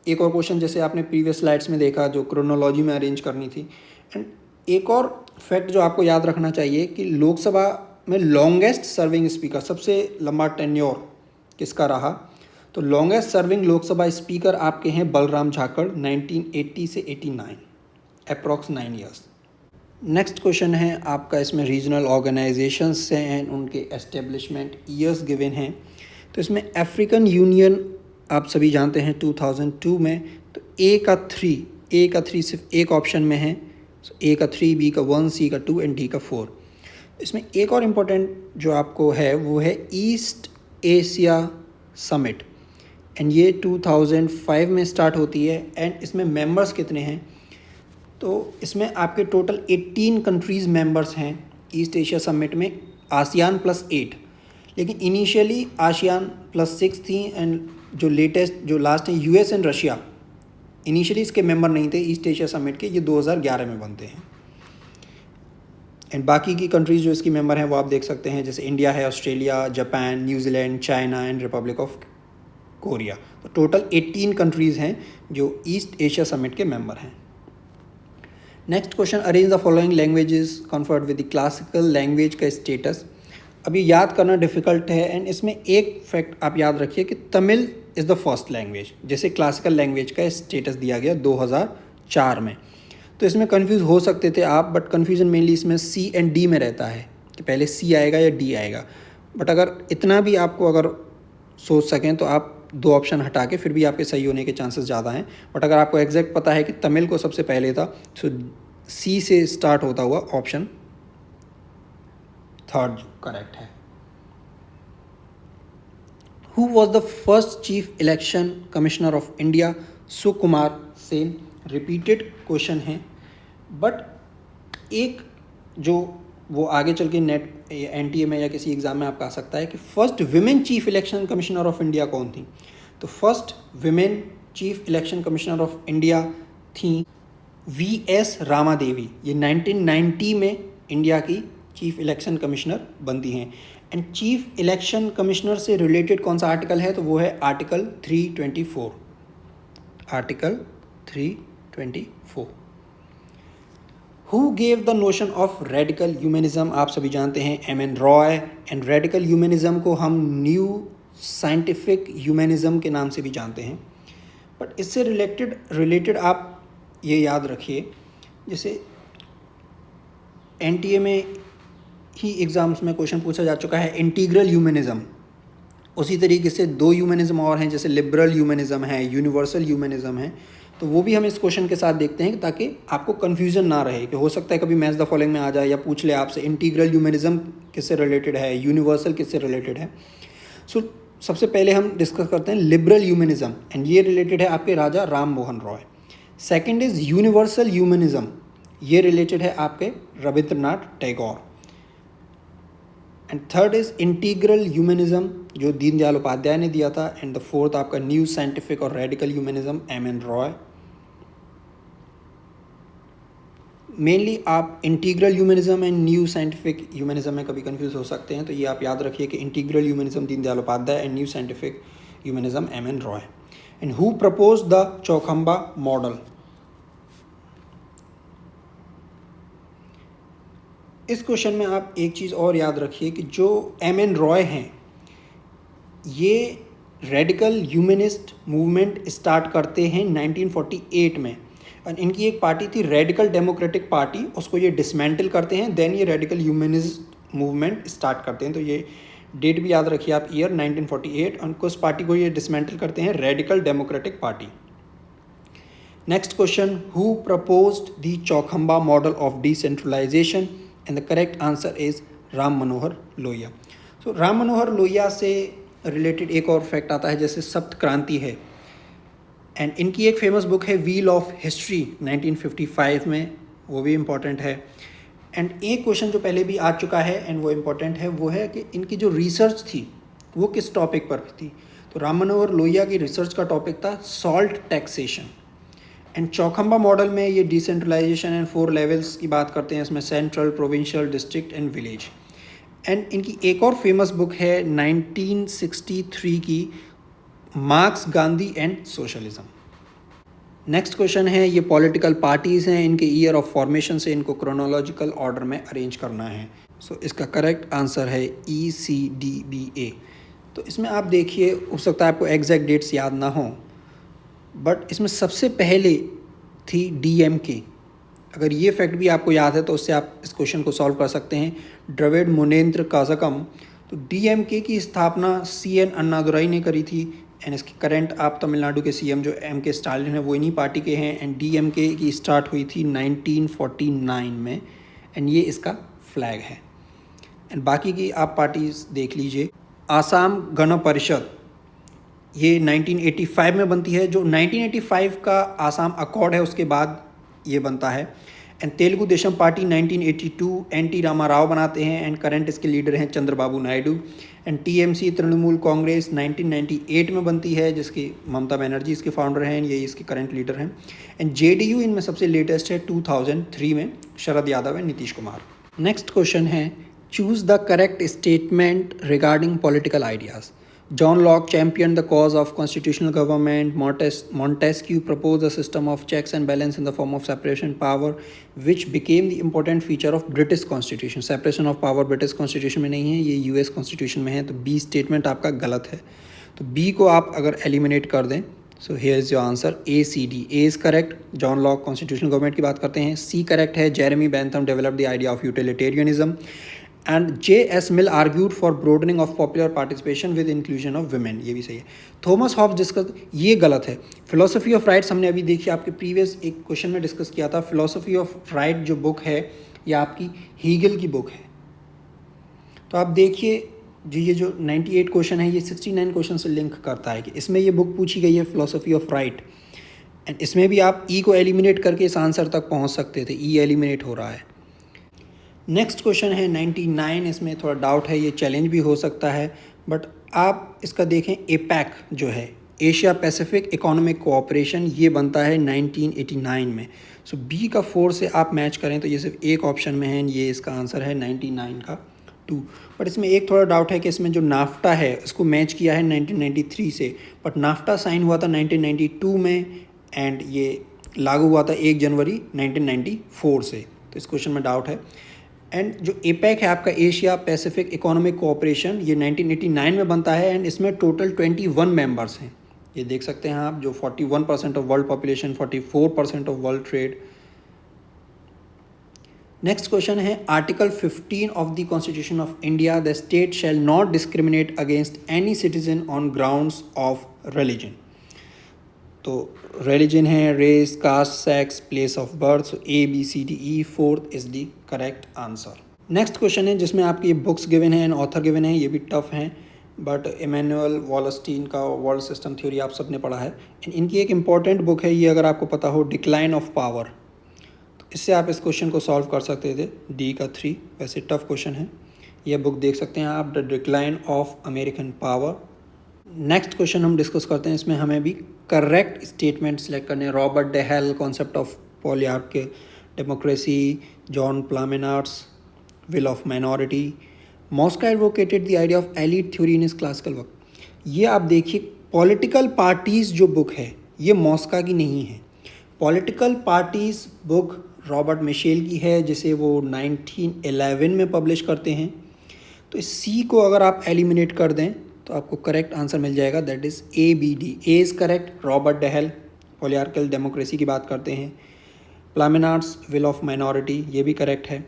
एक और क्वेश्चन जैसे आपने प्रीवियस स्लाइड्स में देखा जो क्रोनोलॉजी में अरेंज करनी थी. एंड एक और फैक्ट जो आपको याद रखना चाहिए कि लोकसभा में लॉन्गेस्ट सर्विंग स्पीकर, सबसे लंबा टेन्योर किसका रहा. तो लॉन्गेस्ट सर्विंग लोकसभा स्पीकर आपके हैं बलराम झाकड़ 1980 से 89, अप्रॉक्स 9 ईयर्स. नेक्स्ट क्वेश्चन है आपका, इसमें रीजनल ऑर्गेनाइजेशंस से एंड उनके एस्टेब्लिशमेंट ईयर्स गिवन हैं. तो इसमें अफ्रीकन यूनियन आप सभी जानते हैं 2002 में. तो A का 3 सिर्फ एक ऑप्शन में है. So A का 3, B का 1, C का 2 एंड D का 4. इसमें एक और इम्पोर्टेंट जो आपको है वो है ईस्ट एशिया समिट एंड ये 2005 में स्टार्ट होती है. एंड इसमें मेंबर्स कितने हैं. तो इसमें आपके टोटल 18 कंट्रीज़ मेंबर्स हैं ईस्ट एशिया समिट में, आसियान +8. लेकिन इनिशियली आसियान +6 थी एंड जो लेटेस्ट जो लास्ट है US एंड रशिया इनिशियली इसके मेंबर नहीं थे ईस्ट एशिया समिट के. ये 2011 में बनते हैं. एंड बाकी की कंट्रीज़ जो इसकी मेंबर हैं वो आप देख सकते हैं, जैसे इंडिया है, Australia, Japan, New Zealand, China and Republic of Korea. तो टोटल 18 कंट्रीज़ हैं जो ईस्ट एशिया समिट के मेंबर हैं. Next question, arrange the following languages conferred with the classical language का स्टेटस. अभी याद करना डिफ़िकल्ट है एंड इसमें एक फैक्ट आप याद रखिए कि Tamil is the first language, जैसे क्लासिकल लैंग्वेज का स्टेटस दिया गया 2004 में. तो इसमें कंफ्यूज हो सकते थे आप, बट कन्फ्यूज़न मेनली इसमें C एंड D में रहता है कि पहले C आएगा या D आएगा. बट अगर इतना भी आपको अगर सोच सकें तो आप 2 ऑप्शन हटा के फिर भी आपके सही होने के चांसेस ज़्यादा हैं. बट अगर आपको एग्जैक्ट पता है कि तमिल को सबसे पहले था तो C से स्टार्ट होता हुआ ऑप्शन 3 करेक्ट है. Who was the first chief election commissioner of India. Sukumar Sen. Repeated question है बट एक जो वो आगे चल के नेट NTA में या किसी एग्ज़ाम में आपका आ सकता है कि first women chief election commissioner of India कौन थी. तो first women chief election commissioner of India थी VS रामादेवी. ये 1990 में इंडिया की चीफ इलेक्शन कमिश्नर बनती हैं. एंड चीफ इलेक्शन कमिश्नर से रिलेटेड कौन सा आर्टिकल है, तो वो है article 324. Article 324. Who gave the notion of radical humanism. आप सभी जानते हैं MN Roy. And radical humanism को हम न्यू साइंटिफिक ह्यूमनिज्म के नाम से भी जानते हैं. बट इससे रिलेटेड आप ये याद रखिए, जैसे NTA में ही एग्ज़ाम्स में क्वेश्चन पूछा जा चुका है इंटीग्रल ह्यूमनिज्म. उसी तरीके से 2 ह्यूमनिज्म और हैं, जैसे लिबरल ह्यूमनिज्म है, यूनिवर्सल ह्यूमनिज्म है. तो वो भी हम इस क्वेश्चन के साथ देखते हैं ताकि आपको कन्फ्यूज़न ना रहे कि हो सकता है कभी मैच द फॉलोइंग में आ जाए या पूछ ले आपसे इंटीग्रल ह्यूमनिज्म किससे रिलेटेड है, यूनिवर्सल किससे रिलेटेड है. सो सबसे पहले हम डिस्कस करते हैं लिबरल ह्यूमनिज्म एंड ये रिलेटेड है आपके Raja Ram Mohan Roy. Second is universal humanism. ये रिलेटेड है आपके Rabindranath Tagore. And third is integral humanism जो दीनदयाल उपाध्याय ने दिया था. एंड द फोर्थ आपका न्यू साइंटिफिक और radical humanism MN Roy. Mainly आप integral humanism and new scientific humanism में कभी कंफ्यूज हो सकते हैं, तो ये आप याद रखिए कि integral humanism Deendayal Upadhyaya and new scientific humanism MN Roy. And who propose the Chaukhamba model. इस क्वेश्चन में आप एक चीज़ और याद रखिए कि जो MN रॉय हैं ये रेडिकल ह्यूमनिस्ट मूवमेंट स्टार्ट करते हैं 1948 में. और इनकी एक पार्टी थी रेडिकल डेमोक्रेटिक पार्टी, उसको ये डिसमेंटल करते हैं, देन ये रेडिकल ह्यूमनिज्म मूवमेंट स्टार्ट करते हैं। तो ये डेट भी याद रखिए आप, ईयर 1948, और उस पार्टी को ये डिसमेंटल करते हैं, Radical Democratic Party. Next question, who proposed the Chaukhamba model of decentralisation, and the correct answer is Ram Manohar Lohia. तो राम मनोहर लोहिया से रिलेटेड एक और फैक्ट आता है, जैसे सप्त क्रांति है, एंड इनकी एक फेमस बुक है व्हील ऑफ हिस्ट्री 1955 में, वो भी इम्पॉर्टेंट है। एंड एक क्वेश्चन जो पहले भी आ चुका है एंड वो इम्पॉर्टेंट है, वो है कि इनकी जो रिसर्च थी वो किस टॉपिक पर थी। तो राम मनोहर लोहिया की रिसर्च का टॉपिक था salt taxation. And Chaukhamba model में ये डिसेंट्रलाइजेशन एंड 4 लेवल्स की बात करते हैं, इसमें central, provincial, district and village. And इनकी एक और फेमस बुक है 1963 की, marks, Gandhi and socialism. Next question है, ये पॉलिटिकल पार्टीज़ हैं, इनके ईयर ऑफ फॉर्मेशन से इनको क्रोनोलॉजिकल ऑर्डर में अरेंज करना है। सो इसका करेक्ट आंसर है ECDBA। तो इसमें आप देखिए, हो सकता है आपको एग्जैक्ट डेट्स याद ना हो, बट इसमें सबसे पहले थी DMK। अगर ये फैक्ट भी आपको याद है तो उससे आप इस क्वेश्चन को सॉल्व कर सकते हैं, द्रविड़ मुनेत्र कज़ागम। तो DMK की स्थापना CN अन्नादुराई ने करी थी, एंड इसके करंट आप तमिलनाडु के CM जो MK स्टालिन है वो इन्हीं पार्टी के हैं। एंड DMK की स्टार्ट हुई थी 1949 में, एंड ये इसका फ्लैग है। एंड बाकी की आप पार्टीज देख लीजिए, आसाम गण परिषद ये 1985 में बनती है, जो 1985 का आसाम अकॉर्ड है उसके बाद ये बनता है। And Telugu Desam party 1982 NT Rama Rao बनाते हैं, एंड करंट इसके लीडर हैं चंद्रबाबू नायडू। एंड TMC तृणमूल कांग्रेस 1998 में बनती है, जिसकी ममता बनर्जी इसके फाउंडर हैं, ये इसके करंट लीडर हैं। एंड JDU इनमें सबसे लेटेस्ट है 2003 में, Sharad Yadav and Nitish Kumar. Next question है, choose the correct statement regarding political ideas. John Locke championed the cause of constitutional government. Montesquieu proposed a system of checks and balance in the form of separation power, which became the important feature of British Constitution. Separation of power British Constitution में नहीं है, ये US Constitution में है। तो B statement आपका गलत है, तो B को आप अगर एलिमिनेट कर दें, so here is your answer ACD। A is correct, John Locke constitutional government की बात करते हैं। C करेक्ट है, Jeremy Bentham develop the idea of utilitarianism. And J.S. Mill argued for broadening of popular participation with inclusion of women, ये भी सही है। Thomas Hobbes discuss, ये गलत है। फिलोसफी ऑफ राइट्स हमने अभी देखी, आपके प्रीवियस एक क्वेश्चन में डिस्कस किया था। फिलोसफी ऑफ राइट जो बुक है ये आपकी हीगल की बुक है। तो आप देखिए जी, ये जो 98 क्वेश्चन है ये 69 क्वेश्चन से लिंक करता है, कि इसमें ये बुक पूछी गई है फिलोसफी ऑफ राइट, एंड इसमें भी आप E को एलिमिनेट करके इस आंसर तक पहुंच सकते थे, E एलिमिनेट हो रहा है। नेक्स्ट क्वेश्चन है 99, इसमें थोड़ा डाउट है, ये चैलेंज भी हो सकता है, बट आप इसका देखें, APEC जो है, एशिया पैसिफिक इकोनॉमिक कोऑपरेशन, ये बनता है 1989 में। सो B का 4 से आप मैच करें तो ये सिर्फ एक ऑप्शन में है, ये इसका आंसर है 99 का 2। बट इसमें एक थोड़ा डाउट है कि इसमें जो नाफ्टा है उसको मैच किया है 1993 से, बट नाफ्टा साइन हुआ था 1992 में, एंड ये लागू हुआ था 1 जनवरी 1994 से, तो इस क्वेश्चन में डाउट है। एंड जो APEC है आपका, एशिया पैसिफिक इकोनॉमिक कोऑपरेशन, ये 1989 में बनता है, एंड इसमें टोटल 21 मेंबर्स हैं, ये देख सकते हैं आप, जो 41% of world population, 44% of world trade. Next question है, article 15 of the Constitution of India, the state shall not discriminate against any citizen on grounds of religion. तो रिलीजन है race, caste, sex, place of birth, so A B C D E 4th is the correct answer. Next question है जिसमें आपकी books given है and author given है, ये भी tough हैं, बट इमैनुअल वॉलस्टीन का वर्ल्ड सिस्टम थ्योरी आप सबने पढ़ा है। इनकी एक इंपॉर्टेंट बुक है, ये अगर आपको पता हो, डिक्लाइन ऑफ पावर, तो इससे आप इस क्वेश्चन को सॉल्व कर सकते थे, D का 3। वैसे टफ क्वेश्चन है, यह बुक देख सकते हैं आप, the decline of American power. Next question हम डिस्कस करते हैं, इसमें हमें भी करेक्ट स्टेटमेंट सेलेक्ट करने हैं। Robert Dahl, concept of polyarchy democracy, John Plamenatz, will of minority, Mosca advocated the idea of elite theory in his classical work. ये आप देखिए, पॉलिटिकल पार्टीज़ जो बुक है ये मॉस्का की नहीं है। Political parties book Robert Michels की है, जिसे वो 1911 में पब्लिश करते हैं। तो इस C को अगर आप एलिमिनेट कर दें तो आपको करेक्ट आंसर मिल जाएगा, that is ABD। A is correct, Robert Dahl polyarchial democracy की बात करते हैं। प्लामिनार्ड्स विल ऑफ माइनॉरिटी, ये भी करेक्ट है।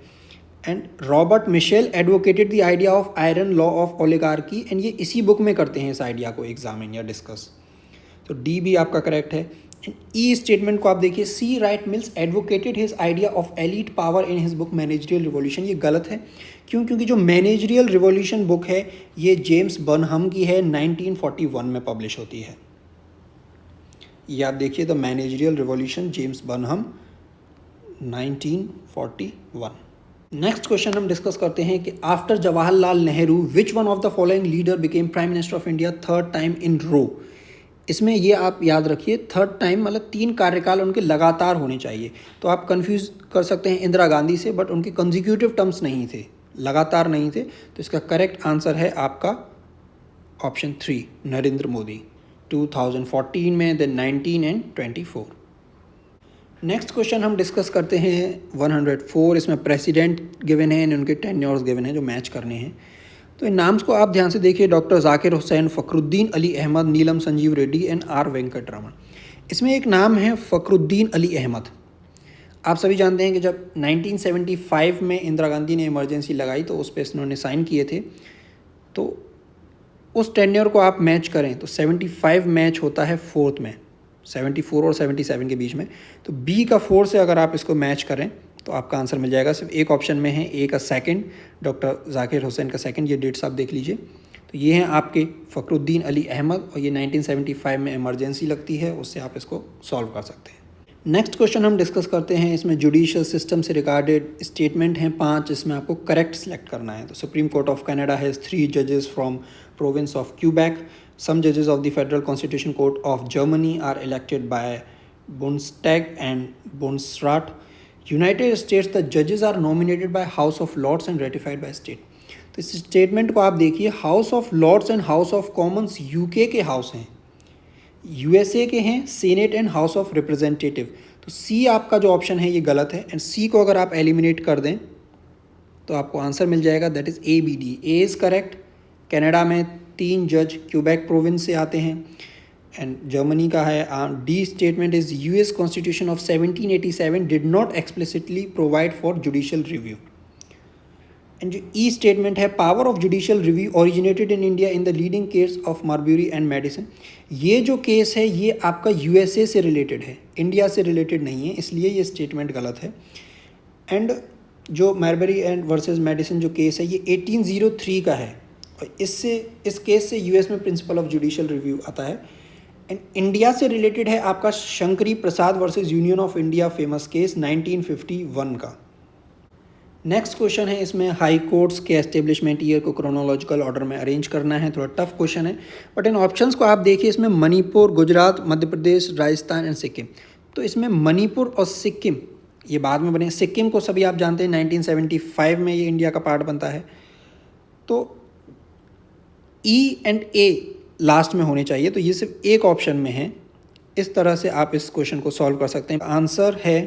And Robert Michels advocated the idea of iron law of oligarchy, and ये इसी बुक में करते हैं इस आइडिया को एग्जामिन या डिस्कस, तो डी भी आपका करेक्ट है। एंड ई स्टेटमेंट को आप देखिए, C Wright Mills advocated his idea of elite power in his book managerial revolution, ये गलत है। क्यों? क्योंकि जो मैनेजरियल रिवॉल्यूशन बुक है ये जेम्स बर्नहम की है, 1941 में पब्लिश होती है। ये आप देखिए, the managerial revolution, James Burnham, 1941। Next question हम डिस्कस करते हैं कि after Jawaharlal Nehru which one of the following leader became prime minister of India third time in row. इसमें ये आप याद रखिए, थर्ड टाइम मतलब 3 कार्यकाल उनके लगातार होने चाहिए। तो आप कंफ्यूज कर सकते हैं इंदिरा गांधी से, बट उनके कंजिक्यूटिव टर्म्स नहीं थे, लगातार नहीं थे। तो इसका करेक्ट आंसर है आपका ऑप्शन 3, नरेंद्र मोदी, 2014 में, देन 19 एंड 24। नेक्स्ट क्वेश्चन हम डिस्कस करते हैं 104। इसमें प्रेसिडेंट गिवन है, उनके टेन्योर्स गिवन है जो मैच करने हैं। तो इन नाम्स को आप ध्यान से देखिए, doctor Zakir Hussain, Fakhruddin Ali Ahmed, Neelam Sanjiva Reddy and R Venkata Raman. इसमें एक नाम है फ़खरुद्दीन अली अहमद। आप सभी जानते हैं कि जब 1975 में इंदिरा गांधी ने इमरजेंसी लगाई तो उस पर इन्होंने साइन किए थे। तो उस टेन्योर को आप मैच करें तो 75 मैच होता है 4th में, 74 और 77 के बीच में। तो बी का 4 से अगर आप इसको मैच करें तो आपका आंसर मिल जाएगा। सिर्फ एक ऑप्शन में है, ए का सेकंड, डॉक्टर जाकिर हुसैन का सेकंड, ये डेट्स आप देख लीजिए। तो ये हैं आपके फ़खरुद्दीन अली अहमद, और ये 1975 में इमरजेंसी लगती है, उससे आप इसको सॉल्व कर सकते हैं। नेक्स्ट क्वेश्चन हम डिस्कस करते हैं, इसमें जुडिशियल सिस्टम से रिगार्डेड स्टेटमेंट हैं 5, इसमें आपको करेक्ट सेलेक्ट करना है। तो supreme court of Canada has 3 जजेस फ्रॉम प्रोविंस ऑफ क्यूबेक, सम जजेस of the federal constitution court of Germany are elected by बुंडस्टैग and बुंडसराट। United states the जजेस are nominated by house of Lord's and ratified by state. तो इस statement को आप देखिए, house of Lord's and house of Commons UK के house हैं, USA के हैं senate and house of representative. तो सी आपका जो ऑप्शन है ये गलत है, एंड सी को अगर आप एलिमिनेट कर दें तो आपको आंसर मिल जाएगा, that is A B D. A is correct. Canada में 3 जज क्यूबेक प्रोविंस से आते हैं, एंड जर्मनी का है। D statement is US constitution of 1787 did not explicitly provide for judicial review. And जो ई स्टेटमेंट है, power of judicial review originated in India in the leading case of Marbury and Madison. ये जो case है ये आपका USA से related है, India से रिलेटेड नहीं है, इसलिए ये स्टेटमेंट गलत है। एंड जो मार्ब्यूरी एंड वर्सेस मेडिसिन जो केस है ये 1803 का है, और इस केस से यूएस में प्रिंसिपल ऑफ जुडिशियल रिव्यू आता है। एंड इंडिया से रिलेटेड है आपका Shankari Prasad versus union of India famous case 1951 का। नेक्स्ट क्वेश्चन है, इसमें हाई कोर्ट्स के एस्टेब्लिशमेंट ईयर को क्रोनोलॉजिकल ऑर्डर में अरेंज करना है। थोड़ा टफ क्वेश्चन है, बट इन ऑप्शंस को आप देखिए, इसमें मणिपुर, गुजरात, मध्य प्रदेश, राजस्थान एंड सिक्किम। तो इसमें मणिपुर और सिक्किम ये बाद में बने। सिक्किम को सभी आप जानते हैं 1975 में ये इंडिया का पार्ट बनता है। तो ई एंड ए लास्ट में होने चाहिए, तो ये सिर्फ एक ऑप्शन में है। इस तरह से आप इस क्वेश्चन को सॉल्व कर सकते हैं। आंसर है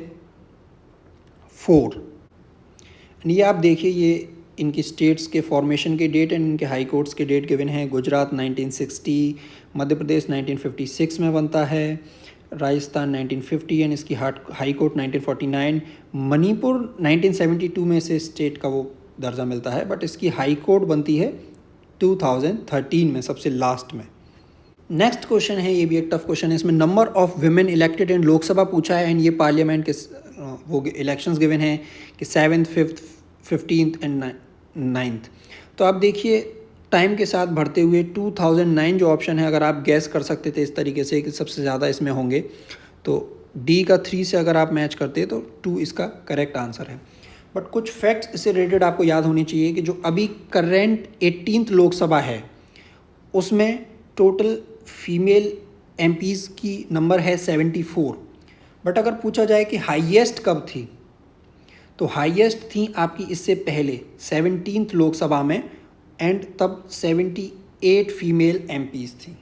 4। ये आप देखिए, ये इनकी स्टेट्स के फॉर्मेशन के डेट एंड इनके हाई कोर्ट्स के डेट गिवन है। गुजरात 1960, मध्य प्रदेश 1956 में बनता है, राजस्थान 1950 एंड इसकी हाई कोर्ट 1949। मणिपुर 1972 में से स्टेट का वो दर्जा मिलता है, बट इसकी हाई कोर्ट बनती है 2013 में, सबसे लास्ट में। नेक्स्ट क्वेश्चन है, ये भी एक टफ क्वेश्चन है। इसमें नंबर ऑफ वुमेन इलेक्टेड इन लोकसभा पूछा है, एंड ये पार्लियामेंट के वो इलेक्शंस गिवन हैं कि 7th, 5th, 15th and 9th। तो आप देखिए, टाइम के साथ बढ़ते हुए 2009 जो ऑप्शन है, अगर आप गैस कर सकते थे इस तरीके से कि सबसे ज़्यादा इसमें होंगे, तो डी का 3 से अगर आप मैच करते तो 2 इसका करेक्ट आंसर है। बट कुछ फैक्ट्स इससे रिलेटेड आपको याद होनी चाहिए कि जो अभी करेंट 18th लोकसभा है उसमें टोटल फीमेल एमपीज़ की नंबर है 74। बट अगर पूछा जाए कि हाईएस्ट कब थी, तो हाईएस्ट थी आपकी इससे पहले 17th लोकसभा में, एंड तब 78 फीमेल एमपीज़ थी।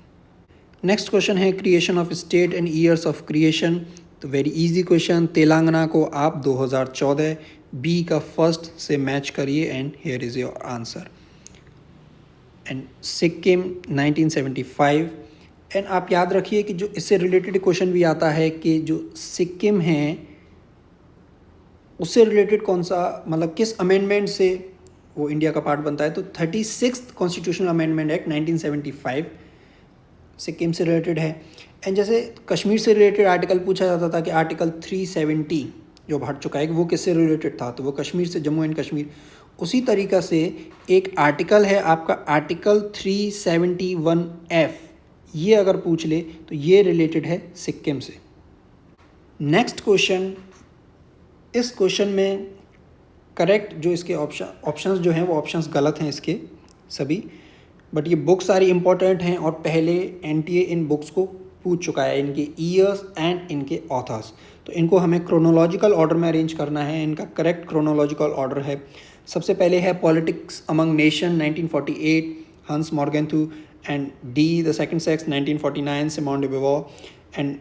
नेक्स्ट क्वेश्चन है, creation of state and years of creation. तो वेरी इजी क्वेश्चन। तेलंगाना को आप 2014, बी का फर्स्ट से मैच करिए and here is your answer. And Sikkim 1975। And आप याद रखिए कि जो इससे रिलेटेड क्वेश्चन भी आता है कि जो सिक्किम है उससे रिलेटेड कौन सा, मतलब किस अमेंडमेंट से वो इंडिया का पार्ट बनता है, तो 36th constitutional amendment act 1975 Sikkim से रिलेटेड है। एंड जैसे कश्मीर से रिलेटेड आर्टिकल पूछा जाता था कि आर्टिकल 370 जो हट चुका है कि वो किससे रिलेटेड था, तो वो कश्मीर से, जम्मू एंड कश्मीर। उसी तरीक़ा से एक आर्टिकल है आपका आर्टिकल 371F, ये अगर पूछ ले तो ये रिलेटेड है सिक्किम से। नेक्स्ट क्वेश्चन, इस क्वेश्चन में करेक्ट जो इसके ऑप्शंस जो हैं वो ऑप्शंस गलत हैं इसके सभी, बट ये बुक्स सारी इंपॉर्टेंट हैं और पहले एनटीए इन बुक्स को पूछ चुका है, इनके ईयर्स एंड इनके ऑथर्स। तो इनको हमें क्रोनोलॉजिकल ऑर्डर में अरेंज करना है। इनका करेक्ट क्रोनोलॉजिकल ऑर्डर है, सबसे पहले है politics among nation 1948 Hans Morgenthau, and D the second sex 1949 Simone de beauvoir, and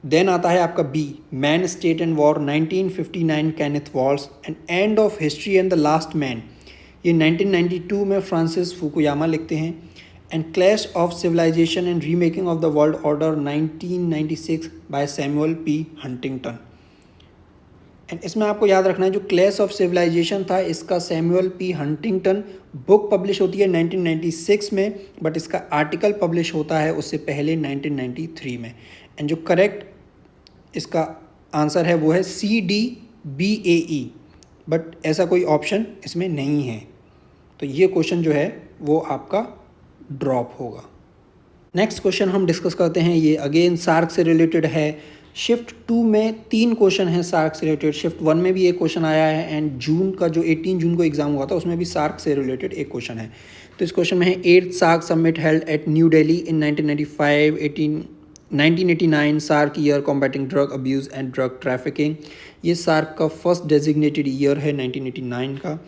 then आता है आपका B man state and war 1959 Kenneth Waltz, and end of history and the last man ये 1992 में Francis Fukuyama लिखते हैं, and clash of civilisation and remaking of the world order 1996 by Samuel P Huntington. And इसमें आपको याद रखना है जो क्लैश ऑफ सिविलाइजेशन था इसका Samuel P Huntington book publish होती है 1996 में, बट इसका आर्टिकल पब्लिश होता है उससे पहले 1993 में। एंड जो करेक्ट इसका आंसर है वो है CDBAE, बट ऐसा कोई ऑप्शन इसमें नहीं है, तो ये क्वेश्चन जो है वो आपका ड्रॉप होगा। नेक्स्ट क्वेश्चन हम डिस्कस करते हैं, ये अगेन सार्क से रिलेटेड है। शिफ्ट 2 में 3 क्वेश्चन हैं सार्क से रिलेटेड, शिफ्ट 1 में भी एक क्वेश्चन आया है, एंड जून का जो 18 जून को एग्जाम हुआ था उसमें भी सार्क से रिलेटेड एक क्वेश्चन है। तो इस क्वेश्चन में है 8th SAARC summit held at New Delhi in 1995, 1989 SAARC year combating drug abuse and drug trafficking. ये सार्क का फर्स्ट डेजिग्नेटेड ईयर है 1989 का।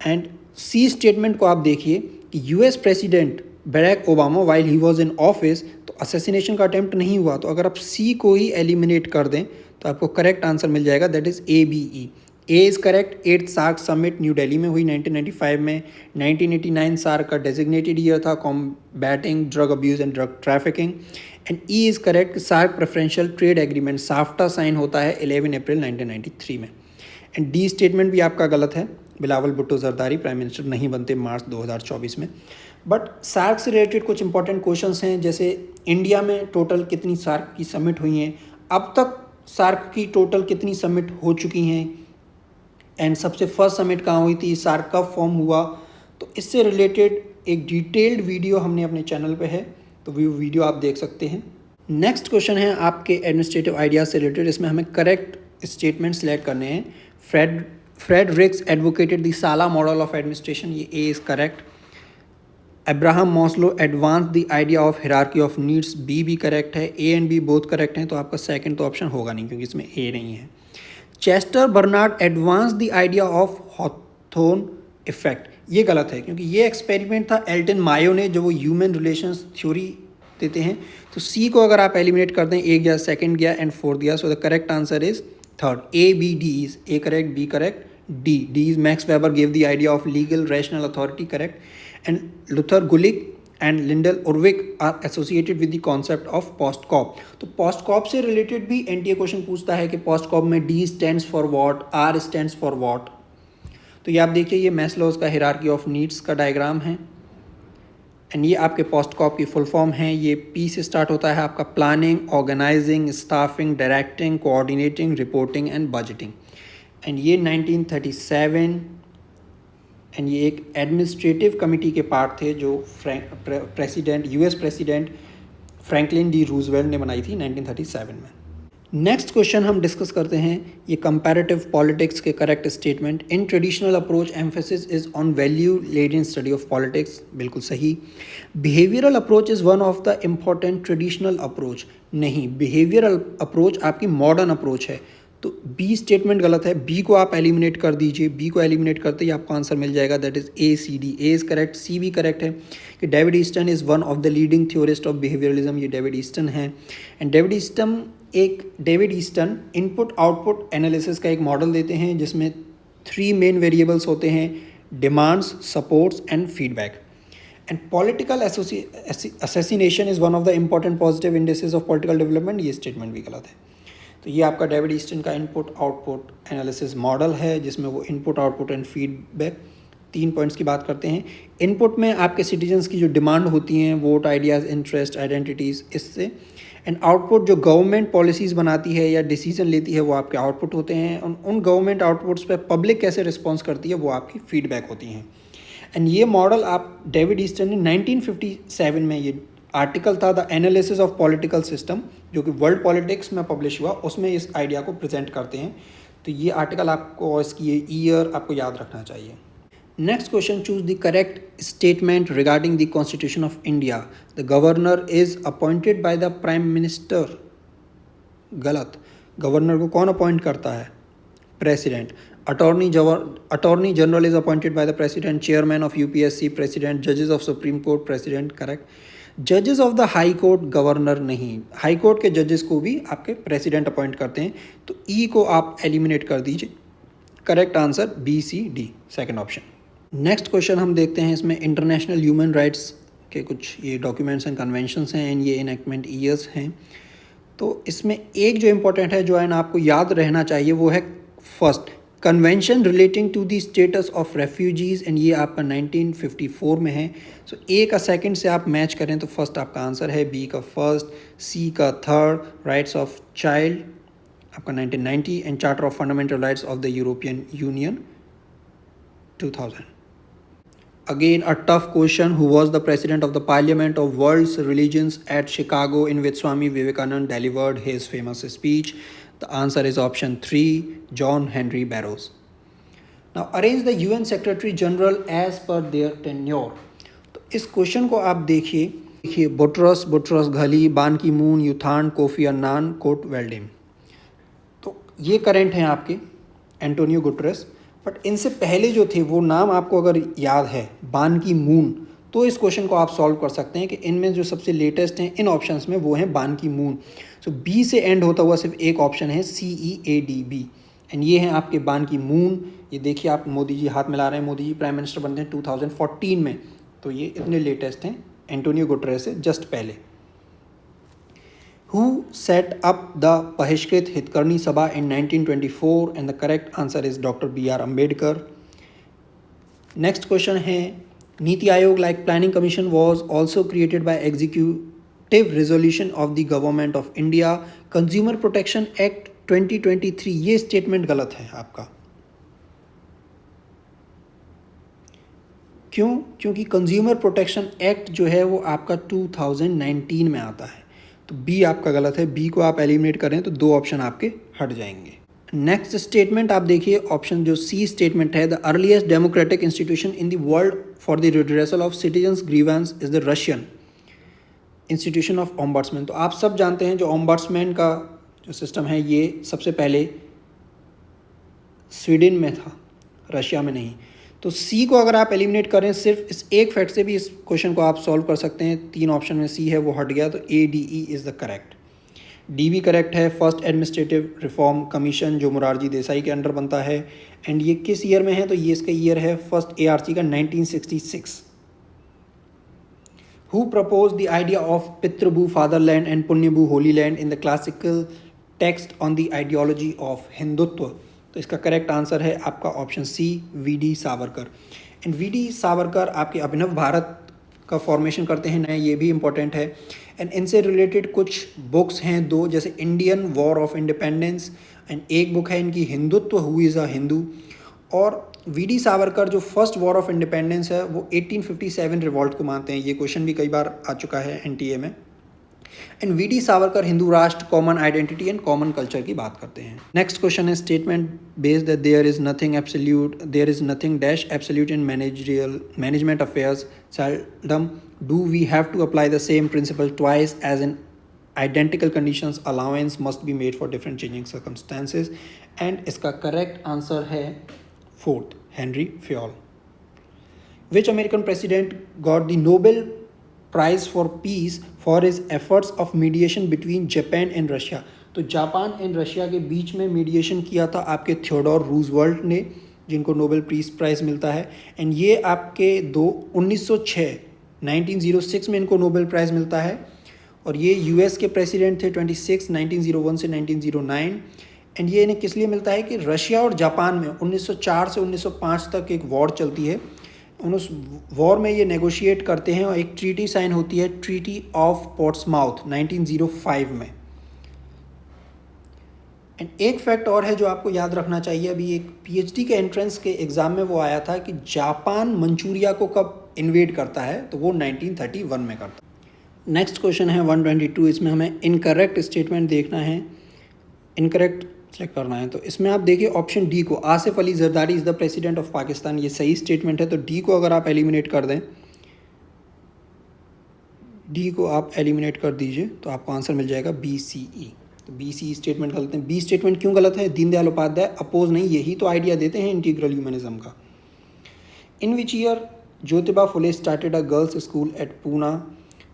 एंड सी स्टेटमेंट को आप देखिए कि US president Barack Obama while he was in office, तो assassination का अटैम्प्ट नहीं हुआ, तो अगर आप सी को ही एलिमिनेट कर दें तो आपको करेक्ट आंसर मिल जाएगा, that is ABE। A is correct. 8th SAARC summit New Delhi में हुई 1995 में। 1989 सार्क का डेजिग्नेटेड ईयर था combating drug abuse and drug trafficking. And E is correct, SAARC preferential trade agreement SAFTA sign होता है 11 अप्रैल 1993 में। एंड डी स्टेटमेंट भी आपका गलत है, बिलावल भुट्टो जरदारी प्राइम मिनिस्टर नहीं बनते मार्च 2024 में। बट सार्क से रिलेटेड कुछ इंपॉर्टेंट क्वेश्चंस हैं, जैसे इंडिया में टोटल कितनी सार्क की समिट हुई हैं, अब तक सार्क की टोटल कितनी समिट हो चुकी हैं, एंड सबसे फर्स्ट समिट कहाँ हुई थी, सार्क कब फॉर्म हुआ। तो इससे रिलेटेड एक डिटेल्ड वीडियो हमने अपने चैनल पे है, तो वो वीडियो आप देख सकते हैं। नेक्स्ट क्वेश्चन है आपके एडमिनिस्ट्रेटिव आइडियाज से रिलेटेड, इसमें हमें करेक्ट स्टेटमेंट सेलेक्ट करने हैं। Fredericks advocated the sala model of administration, ये A is correct. Abraham Maslow advance the idea of hierarchy of needs, B भी करेक्ट है। A and B both correct हैं, तो आपका सेकंड तो ऑप्शन होगा नहीं क्योंकि इसमें ए नहीं है। Chester Barnard advance the idea of Hawthorne effect, ये गलत है क्योंकि ये एक्सपेरिमेंट था एल्टन मायो ने, जो वो ह्यूमन रिलेशंस थ्योरी देते हैं। तो सी को अगर आप एलिमिनेट कर दें, एक गया, सेकंड गया एंड फोर्थ गया, so the correct answer is third, A B D is A correct, B correct, D is Max Weber gave the idea of legal rational authority, correct, and Luther Gulick and Lyndall Urwick are associated with the concept of post-cop। तो post-cop से related भी NTA question पूछता है कि post-cop में D stands for what, R stands for what। तो ये आप देखिए, ये मैस्लोज का hierarchy of needs का डायग्राम है, एंड ये आपके पोस्ट कॉप की फुल फॉर्म है। ये पी से स्टार्ट होता है आपका planning, organizing, staffing, directing, coordinating, reporting and budgeting. And ये 1937, एंड ये एक एडमिनिस्ट्रेटिव कमिटी के पार्ट थे जो US president Franklin D Roosevelt ने बनाई थी 1937 में। नेक्स्ट क्वेश्चन हम डिस्कस करते हैं, ये कंपैरेटिव पॉलिटिक्स के correct statement. In traditional approach emphasis is on value lead in study of politics, बिल्कुल सही। Behavioural approach is one of the important traditional approach, नहीं, बिहेवियरल अप्रोच आपकी मॉडर्न अप्रोच है, तो बी स्टेटमेंट गलत है। B को आप एलिमिनेट कर दीजिए, बी को एलिमिनेट करते ही आपको आंसर मिल जाएगा, that is ACD। A is correct. C भी करेक्ट है कि David Easton is one of the leading theorist of behaviouralism, ये डेविड ईस्टन है। And David Easton input output analysis का एक मॉडल देते हैं जिसमें 3 मेन वेरिएबल्स होते हैं, demands, supports and feedback. And political assassination is one of the important positive indices of political development, ये स्टेटमेंट भी गलत है। तो ये आपका डेविड ईस्टन का इनपुट आउटपुट एनालिसिस मॉडल है, जिसमें वो input output and feedback 3 points की बात करते हैं। इनपुट में आपके सिटीजन्स की जो डिमांड होती हैं, वोट, आइडियाज़, इंटरेस्ट, आइडेंटिटीज़, इससे। एंड आउटपुट जो गवर्नमेंट पॉलिसीज़ बनाती है या डिसीजन लेती है, वो आपके आउटपुट होते हैं। उन गवर्नमेंट आउटपुट्स पे पब्लिक कैसे रिस्पॉन्स करती है, वो आपकी फीडबैक होती हैं। एंड ये मॉडल आप डेविड ईस्टन ने 1957 में, ये आर्टिकल था the analysis of political system, जो कि वर्ल्ड पॉलिटिक्स में पब्लिश हुआ, उसमें इस आइडिया को प्रेजेंट करते हैं। तो ये आर्टिकल आपको और इसकी ये ईयर आपको याद रखना चाहिए। Next question, choose the correct statement regarding the Constitution of India. The governor is appointed by the prime minister. गलत। गवर्नर को कौन अपॉइंट करता है? President. Attorney general is appointed by the president. Chairman of UPSC president. जजेस of supreme court president. Correct. जजेस of the high court governor नहीं, high court के जजेस को भी आपके प्रेसिडेंट अपॉइंट करते हैं। तो ई को आप एलिमिनेट कर दीजिए। Correct answer B, C, D, second option. Next question हम देखते हैं, इसमें इंटरनेशनल ह्यूमन राइट्स के कुछ ये डॉक्यूमेंट्स एंड कन्वेंशंस हैं एंड ये इनैक्टमेंट ईयर्स हैं। तो इसमें एक जो इम्पोर्टेंट है, जो है ना आपको याद रहना चाहिए, वो है first convention relating to the status of refugees, and ये आपका 1954 में है। सो ए का सेकंड से आप मैच करें तो फर्स्ट आपका आंसर है, बी का फर्स्ट, सी का थर्ड, राइट्स ऑफ चाइल्ड आपका 1990 and charter of fundamental rights of the European union 2000। Again, a tough question. Who was the president of the Parliament of World's Religions at Chicago, in which Swami Vivekananda delivered his famous speech? The answer is option 3, John Henry Barrows. Now, arrange the UN Secretary General as per their tenure. तो इस question को आप देखिए बुटरस घली, बान की moon, यूथान, Kofi Annan, coat वेल्डिम। तो ये current हैं आपके एंटोनियो गुटरेस। बट इनसे पहले जो थे वो नाम आपको अगर याद है, बान की मून, तो इस क्वेश्चन को आप सॉल्व कर सकते हैं कि इनमें जो सबसे लेटेस्ट हैं इन ऑप्शंस में, वो हैं बान की मून। सो बी से एंड होता हुआ सिर्फ एक ऑप्शन है, CEADB, एंड ये हैं आपके बान की मून। ये देखिए, आप मोदी जी हाथ मिला रहे हैं, मोदी जी प्राइम मिनिस्टर बनते हैं 2014 में। तो ये इतने लेटेस्ट हैं एंटोनियो गुटरेस से जस्ट पहले। Who set up the बहिष्कृत हितकर्णी सभा in 1924? And the correct answer is Dr. B.R. Ambedkar. Next question है, NITI Aayog like planning commission was also created by executive resolution of the government of India. Consumer Protection Act 2023, ये statement गलत है आपका। क्यों? क्योंकि consumer protection act जो है वो आपका 2019 में आता है। तो बी आपका गलत है, बी को आप एलिमिनेट करें तो 2 ऑप्शन आपके हट जाएंगे। नेक्स्ट स्टेटमेंट आप देखिए, ऑप्शन जो सी स्टेटमेंट है, the earliest democratic institution in the world for the redressal of citizens grievance is the Russian institution of ombudsman. तो आप सब जानते हैं जो ओम्बड्समैन का जो सिस्टम है, ये सबसे पहले स्वीडन में था, रशिया में नहीं। तो सी को अगर आप एलिमिनेट करें सिर्फ इस एक फैक्ट से भी इस क्वेश्चन को आप सॉल्व कर सकते हैं। 3 ऑप्शन में सी है वो हट गया, तो ADE is the correct. D भी करेक्ट है, फर्स्ट एडमिनिस्ट्रेटिव रिफॉर्म कमीशन जो मोरारजी देसाई के अंडर बनता है। एंड ये किस ईयर में है? तो ये इसका ईयर है फर्स्ट ARC का 1966। Who propose the idea of pitribhu fatherland and punyabhu holy land in the classical text on the ideology of Hindutva? तो इसका करेक्ट आंसर है आपका option C, VD Savarkar. And VD Savarkar आपके अभिनव भारत का फॉर्मेशन करते हैं नए, ये भी इम्पोर्टेंट है। एंड इनसे रिलेटेड कुछ बुक्स हैं 2, जैसे Indian war of independence, and एक बुक है इनकी Hindutva, who is a Hindu. और VD सावरकर जो फर्स्ट वॉर ऑफ इंडिपेंडेंस है वो 1857 रिवॉल्ट को मानते हैं। ये क्वेश्चन भी कई बार आ चुका है NTA में। एंड VD सावरकर हिंदू राष्ट्र, common identity and common culture की बात करते हैं। नेक्स्ट क्वेश्चन है, statement based that there is nothing dash absolute in management affairs seldom do we have to apply the same principle twice as in identical conditions allowance must be made for different changing circumstances. And इसका correct answer है fourth, Henri Fayol. Which American president got the Nobel prize for peace for his efforts of mediation between Japan and Russia? तो Japan and Russia के बीच में mediation किया था आपके Theodore Roosevelt ने, जिनको नोबेल पीस प्राइज़ मिलता है। एंड ये आपके 1906 में इनको नोबेल प्राइज़ मिलता है। और ये यूएस के प्रेसिडेंट थे 26 1901 से 1909। एंड ये इन्हें किस लिए मिलता है कि रशिया और जापान में 1904 से 1905 तक एक वॉर चलती है। उस वॉर में ये नेगोशिएट करते हैं और एक ट्रीटी साइन होती है, ट्रीटी ऑफ पोर्ट्समाउथ 1905 में। एंड एक फैक्ट और है जो आपको याद रखना चाहिए, अभी एक पीएचडी के एंट्रेंस के एग्ज़ाम में वो आया था कि जापान मंचूरिया को कब इन्वेड करता है, तो वो 1931 में करता है। नेक्स्ट क्वेश्चन है 122, इसमें हमें इनकरेक्ट स्टेटमेंट देखना है, इनकरेक्ट सेलेक्ट करना है। तो इसमें आप देखिए ऑप्शन डी को, Asif Ali Zardari is the president of Pakistan, ये सही स्टेटमेंट है। तो डी को अगर आप एलिमिनेट कर दें, डी को आप एलिमिनेट कर दीजिए तो आपको आंसर मिल जाएगा BCE। तो BCE स्टेटमेंट गलत है। बी स्टेटमेंट क्यों गलत है? दीनदयाल उपाध्याय अपोज नहीं, यही तो आइडिया देते हैं इंटीग्रल ह्यूमनिज्म का। In which year Jyotiba Phule started a girls school at Poona,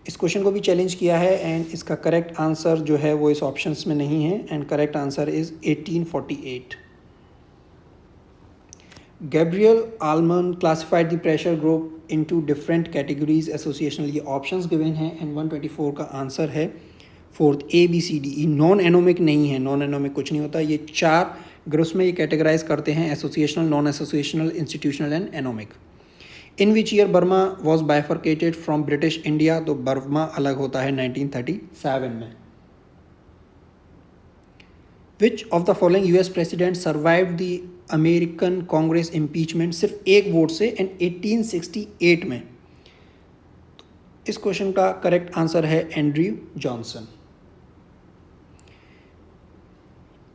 इस क्वेश्चन को भी चैलेंज किया है एंड इसका करेक्ट आंसर जो है वो इस ऑप्शंस में नहीं है and correct answer is 1848। Gabriel Allman classified the pressure group into different categories associational, ये ऑप्शंस गिवन हैं एंड 124 का आंसर है फोर्थ ABCDE। नॉन एनोमिक नहीं है, नॉन एनोमिक कुछ नहीं होता, ये 4 ग्रुप्स में ये कैटेगराइज करते हैं, associational, non associational, institutional and anomic. In which year Burma was bifurcated from British India, तो बर्मा अलग होता है 1937 में। Which of the following US president survived the American Congress impeachment, सिर्फ एक वोट से एंड 1868 में। इस क्वेश्चन का करेक्ट आंसर है Andrew Johnson.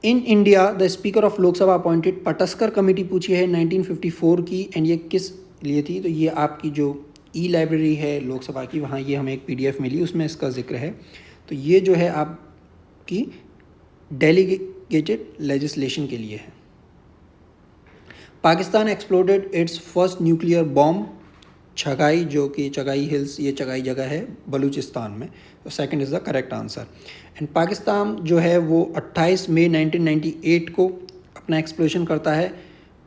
In India the speaker of Lok Sabha appointed, Pataskar committee पूछी है 1954 की एंड ये किस लिए थी, तो ये आपकी जो लाइब्रेरी है लोकसभा की, वहाँ ये हमें एक PDF मिली, उसमें इसका जिक्र है। तो ये जो है आपकी डेलीगेटेड लेजिस्लेशन के लिए है। Pakistan exploded its first nuclear bomb, Chagai, जो कि चगाई हिल्स, ये चगाई जगह है बलूचिस्तान में, तो second is the correct answer. And Pakistan जो है वो 28 मई 1998 को अपना एक्सप्लोजन करता है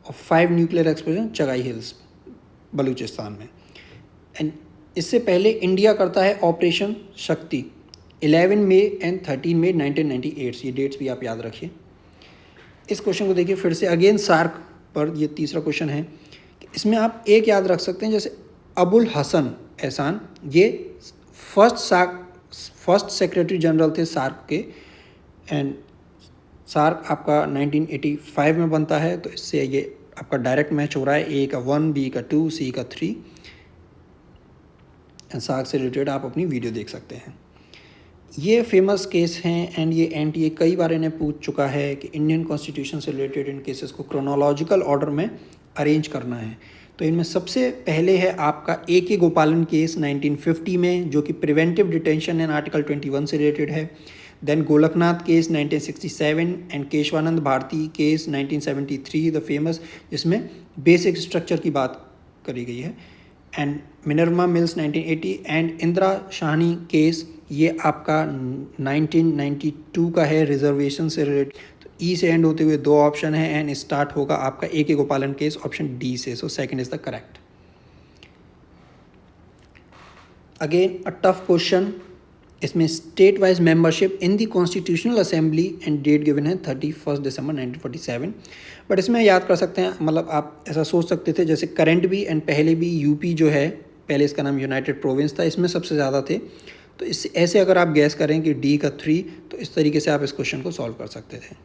और 5 nuclear explosion Chagai hills Balochistan में। एंड इससे पहले इंडिया करता है ऑपरेशन शक्ति 11 मई एंड 13 मई 1998, ये डेट्स भी आप याद रखिए। इस क्वेश्चन को देखिए फिर से, अगेन सार्क पर ये तीसरा क्वेश्चन है। इसमें आप एक याद रख सकते हैं, जैसे अबुल हसन एहसान, ये फर्स्ट सेक्रेटरी जनरल थे सार्क के एंड सार्क आपका 1985 में बनता है, तो इससे ये आपका डायरेक्ट मैच हो रहा है, A का 1, B का 2, C का 3। एंड सार्क से रिलेटेड आप अपनी वीडियो देख सकते हैं। ये फेमस केस हैं एंड ये NTA कई बार इन्हें पूछ चुका है कि इंडियन कॉन्स्टिट्यूशन से रिलेटेड इन केसेस को क्रोनोलॉजिकल ऑर्डर में अरेंज करना है। तो इनमें सबसे पहले है आपका AK गोपालन केस 1950 में, जो कि प्रिवेंटिव डिटेंशन एंड आर्टिकल 21 से रिलेटेड है। Then Golaknath case 1967 and Kesavananda Bharati case 1973 the famous, जिसमें बेसिक स्ट्रक्चर की बात करी गई है। And Minerva Mills 1980 and Indira Sawhney case, ये आपका 1992 का है, रिजर्वेशन से रिलेटेड। तो E से एंड होते हुए 2 ऑप्शन है एंड स्टार्ट होगा आपका AK गोपालन केस ऑप्शन D से, so second is the correct. Again a tough question, इसमें state wise membership in the constitutional assembly and date given है 31 दिसंबर 1947। बट इसमें याद कर सकते हैं, मतलब आप ऐसा सोच सकते थे जैसे करंट भी एंड पहले भी UP जो है, पहले इसका नाम यूनाइटेड प्रोविंस था, इसमें सबसे ज़्यादा थे। तो इस ऐसे अगर आप गैस करें कि D का 3, तो इस तरीके से आप इस क्वेश्चन को सॉल्व कर सकते थे।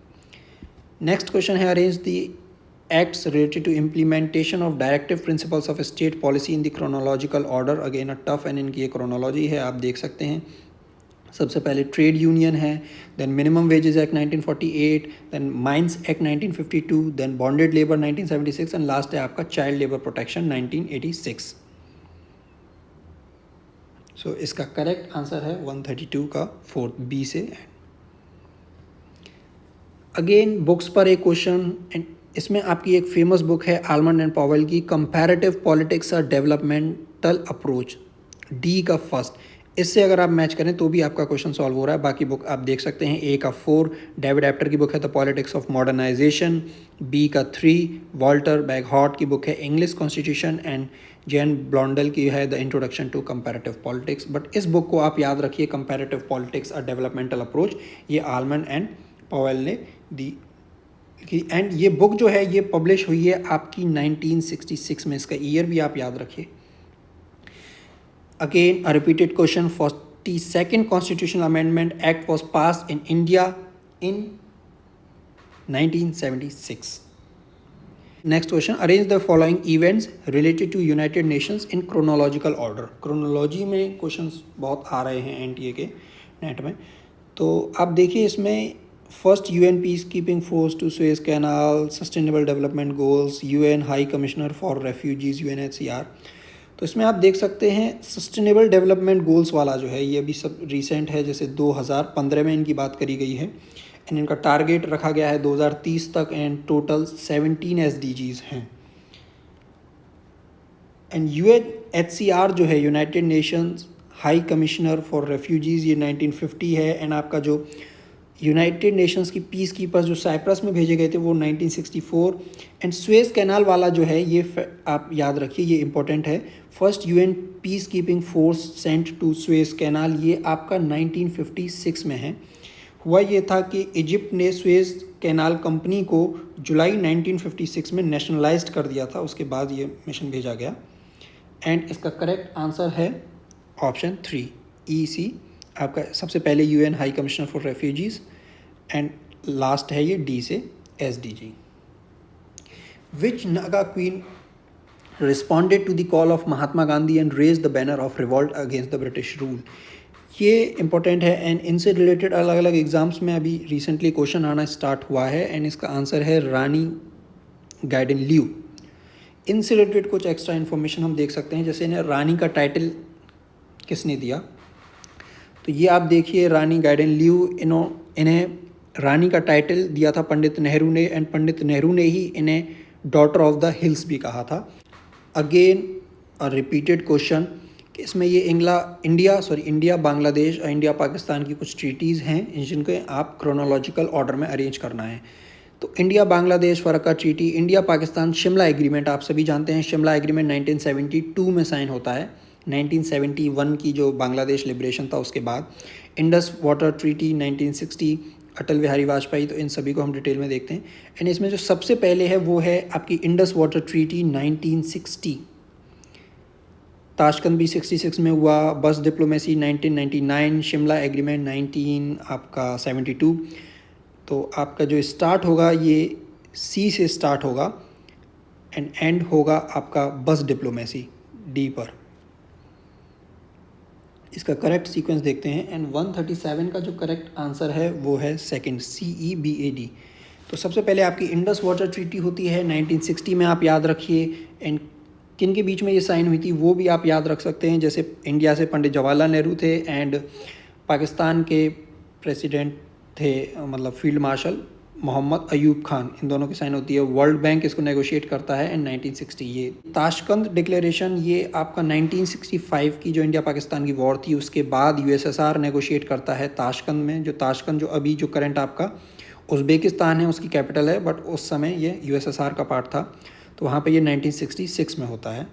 नेक्स्ट क्वेश्चन है arrange the acts related to implementation of directive principles of state policy in the chronological order. Again a tough and इनकी ये क्रोनोलॉजी है, आप देख सकते हैं। सबसे पहले ट्रेड यूनियन है, then minimum wages act 1948, then mines act 1952, then bonded labour 1976 and last है आपका चाइल्ड लेबर प्रोटेक्शन 1986। सो इसका करेक्ट आंसर है 132 का फोर्थ B से। अगेन बुक्स पर एक क्वेश्चन एंड इसमें आपकी एक फेमस बुक है आलमंड एंड पॉवेल की, कंपैरेटिव पॉलिटिक्स और डेवलपमेंटल अप्रोच, D का फर्स्ट। इससे अगर आप मैच करें तो भी आपका क्वेश्चन सॉल्व हो रहा है। बाकी बुक आप देख सकते हैं, ए का 4 डेविड एप्टर की बुक है the politics of modernization, B का 3 वॉल्टर बैगहॉट की बुक है English constitution, and Jean Blondel की है the introduction to comparative politics. But इस बुक को आप याद रखिए, comparative politics a developmental approach, ये आलमंड एंड पॉवेल ने दी। एंड ये बुक जो है ये पब्लिश हुई है आपकी 1966 में, इसका ईयर भी आप याद रखिए। Again, a repeated question, 42nd Constitutional Amendment Act was passed in India in 1976. Next question, arrange the following events related to United Nations in chronological order. Chronology में questions बहुत आ रहे हैं NTA के नेट में, तो आप देखिए इसमें first UN peace keeping force to Suez canal, sustainable development goals, UN high commissioner for refugees UNHCR। तो इसमें आप देख सकते हैं सस्टेनेबल डेवलपमेंट गोल्स वाला जो है ये अभी सब रिसेंट है, जैसे 2015 में इनकी बात करी गई है, एंड इनका टारगेट रखा गया है 2030 तक, एंड टोटल 17 SDGs हैं। एंड UNHCR जो है United Nations high commissioner for refugees, ये 1950 है, एंड आपका जो यूनाइटेड नेशंस की पीस कीपर्स जो साइप्रस में भेजे गए थे वो 1964। एंड सुएज कैनाल वाला जो है ये आप याद रखिए, ये इंपॉर्टेंट है, first UN peace keeping force sent to Suez canal, ये आपका 1956 में है। हुआ ये था कि इजिप्ट ने सुएज कैनाल कंपनी को जुलाई 1956 में नेशनलाइज्ड कर दिया था, उसके बाद ये मिशन भेजा गया। एंड इसका करेक्ट आंसर है ऑप्शन 3 EC, आपका सबसे पहले UN high commissioner for refugees, and last है ये D से SDG। Which Naga queen responded to the call of Mahatma Gandhi and raise the banner of revolt against the British rule. ये important है, and इनसे रिलेटेड अलग अलग एग्जाम्स में अभी रिसेंटली क्वेश्चन आना स्टार्ट हुआ है, एंड इसका आंसर है रानी गाइडेन ल्यू। इनसे रिलेटेड कुछ एक्स्ट्रा इन्फॉर्मेशन हम देख सकते हैं, जैसे इन्हें रानी का टाइटल किसने दिया, तो ये आप देखिए रानी गाइडेन ल्यू, इन्हें रानी का टाइटल दिया था पंडित नेहरू ने, एंड पंडित नेहरू ने ही इन्हें डॉटर ऑफ द हिल्स भी कहा था। अगेन अ रिपीटेड क्वेश्चन कि इसमें ये इंडिया बांग्लादेश और इंडिया पाकिस्तान की कुछ ट्रीटीज़ हैं जिनको आप क्रोनोलॉजिकल ऑर्डर में अरेंज करना है। तो India Bangladesh Farakka treaty, India Pakistan Shimla agreement, आप सभी जानते हैं शिमला एग्रीमेंट 1972 में साइन होता है, 1971 की जो बांग्लादेश लिबरेशन था उसके बाद। इंडस वाटर ट्रीटी 1960, अटल बिहारी वाजपेयी, तो इन सभी को हम डिटेल में देखते हैं। एंड इसमें जो सबसे पहले है वो है आपकी इंडस वाटर ट्रीटी 1960, ताशकंद भी 66 में हुआ, बस डिप्लोमेसी 1999, शिमला एग्रीमेंट 1972। तो आपका जो स्टार्ट होगा ये C से स्टार्ट होगा, एंड एंड होगा आपका बस डिप्लोमेसी D पर। इसका करेक्ट सीक्वेंस देखते हैं, एंड 137 का जो करेक्ट आंसर है वो है सेकंड CEBAD। तो सबसे पहले आपकी इंडस वाटर ट्रीटी होती है 1960 में, आप याद रखिए, एंड किन के बीच में ये साइन हुई थी वो भी आप याद रख सकते हैं, जैसे इंडिया से पंडित जवाहरलाल नेहरू थे, एंड पाकिस्तान के प्रेसिडेंट थे मतलब फील्ड मार्शल मोहम्मद अयूब खान, इन दोनों की साइन होती है। वर्ल्ड बैंक इसको नेगोशिएट करता है इन 1960। ये ताशकंद डिक्लेरेशन ये आपका 1965 की जो इंडिया पाकिस्तान की वॉर थी उसके बाद USSR नेगोशिएट करता है ताशकंद में, जो ताशकंद जो अभी जो करंट आपका उज़्बेकिस्तान है उसकी कैपिटल है, बट उस समय ये USSR का पार्ट था, तो वहाँ पे ये 1966 में होता है।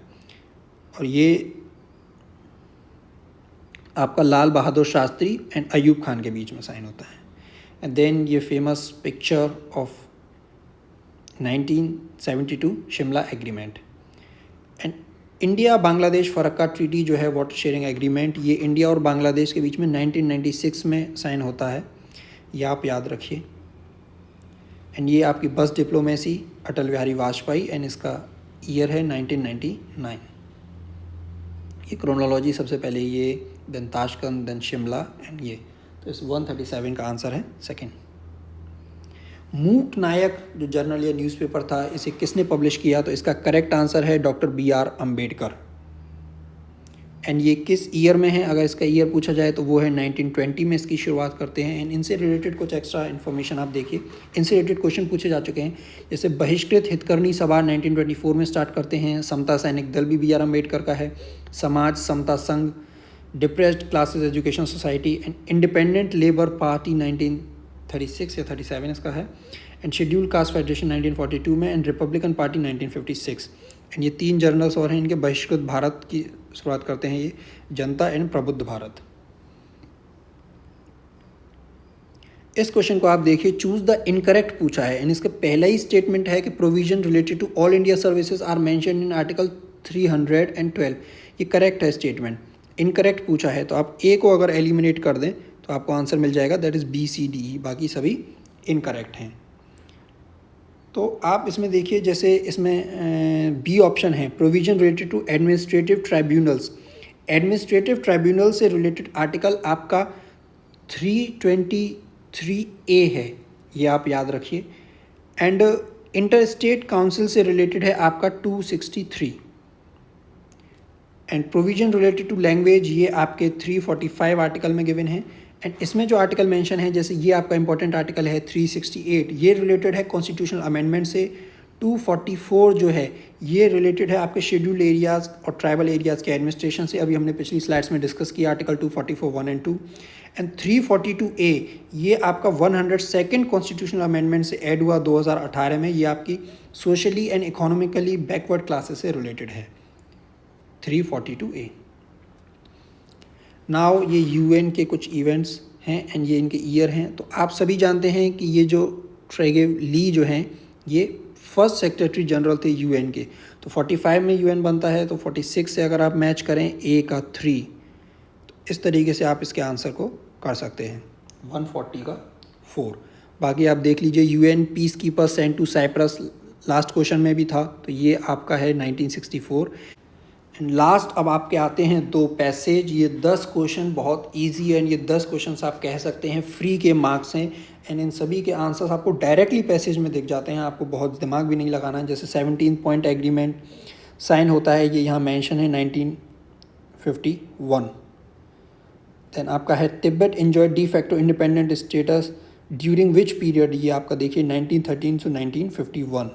और ये आपका लाल बहादुर शास्त्री एंड अयूब खान के बीच में साइन होता है। एंड देन ये famous picture of 1972 Shimla agreement. And India Bangladesh Farakka treaty जो है वाटर शेयरिंग एग्रीमेंट, ये इंडिया और बांग्लादेश के बीच में 1996 में साइन होता है, ये आप याद रखिए। एंड ये आपकी bus diplomacy Atal Bihari Vajpayee, and इसका ईयर है 1999। ये क्रोनोलॉजी सबसे पहले ये, then Tashkent, then Shimla, and ये, तो इस 137 का आंसर है सेकंड। मूक नायक जो जर्नल या न्यूज़पेपर था इसे किसने पब्लिश किया, तो इसका करेक्ट आंसर है डॉक्टर BR अम्बेडकर। एंड ये किस ईयर में है, अगर इसका ईयर पूछा जाए तो वो है 1920 में इसकी शुरुआत करते हैं। एंड इनसे रिलेटेड कुछ एक्स्ट्रा इन्फॉर्मेशन आप देखिए, इनसे रिलेटेड क्वेश्चन पूछे जा चुके हैं, जैसे बहिष्कृत हितकर्णी सभा 1924 में स्टार्ट करते हैं, समता सैनिक दल भी BR अम्बेडकर का है, समाज समता संघ depressed classes education society and independent labour party 1936 या 37 इसका है, एंड शेड्यूल कास्ट फेडरेशन 1942 में, एंड रिपब्लिकन पार्टी 1956। एंड ये 3 जर्नल्स और हैं इनके। बहिष्कृत भारत की शुरुआत करते हैं ये, जनता एंड प्रबुद्ध भारत। इस क्वेश्चन को आप देखिए, चूज द इनकरेक्ट पूछा है, एंड इसका पहला ही स्टेटमेंट है कि provision related to all India services are mentioned in article 312। ये करेक्ट है स्टेटमेंट। इनकरेक्ट पूछा है तो आप ए को अगर एलिमिनेट कर दें तो आपको आंसर मिल जाएगा, that is B C D E, बाकी सभी इनकरेक्ट हैं। तो आप इसमें देखिए, जैसे इसमें बी ऑप्शन है, provision related to administrative tribunals. Administrative tribunal से रिलेटेड आर्टिकल आपका 323A है, ये आप याद रखिए। एंड इंटर स्टेट काउंसिल से रिलेटेड है आपका 263। And provision related to language ये आपके 345 आर्टिकल में गिवन है। एंड इसमें जो आर्टिकल मेंशन है, जैसे ये आपका इंपॉर्टेंट आर्टिकल है 368, ये रिलेटेड है कॉन्स्टिट्यूशनल अमेंडमेंट से। 244 जो है ये रिलेटेड है आपके शेड्यूल्ड एरियाज़ और ट्राइबल एरियाज़ के एडमिनिस्ट्रेशन से, अभी हमने पिछली स्लाइड्स में डिस्कस किया आर्टिकल 244 1 एंड 2। एंड 342A ये आपका 102nd कॉन्स्टिट्यूशनल अमेंडमेंट से ऐड हुआ 2018 में, ये आपकी socially and economically backward classes से रिलेटेड है 342A। नाउ ये यूएन के कुछ इवेंट्स हैं एंड ये इनके ईयर हैं। तो आप सभी जानते हैं कि ये जो ट्रेगेव ली जो हैं ये फर्स्ट सेक्रेटरी जनरल थे यूएन के। तो 45 में यूएन बनता है, तो 46 से अगर आप मैच करें ए का 3, तो इस तरीके से आप इसके आंसर को कर सकते हैं, 140 का 4। बाकी आप देख लीजिए, UN peace keeper sent to Cyprus last question में भी था, तो ये आपका है 1964। एंड लास्ट अब आपके आते हैं 2 पैसेज। ये 10 क्वेश्चन बहुत इजी है, एंड ये 10 क्वेश्चन आप कह सकते हैं फ्री के मार्क्स हैं। एंड इन सभी के आंसर्स आपको डायरेक्टली पैसेज में दिख जाते हैं, आपको बहुत दिमाग भी नहीं लगाना है। जैसे 17 पॉइंट एग्रीमेंट साइन होता है, ये यहाँ मेंशन है 1951। देन आपका है Tibet enjoy de facto independent status during which period, ये आपका देखिए 1913 to 1951।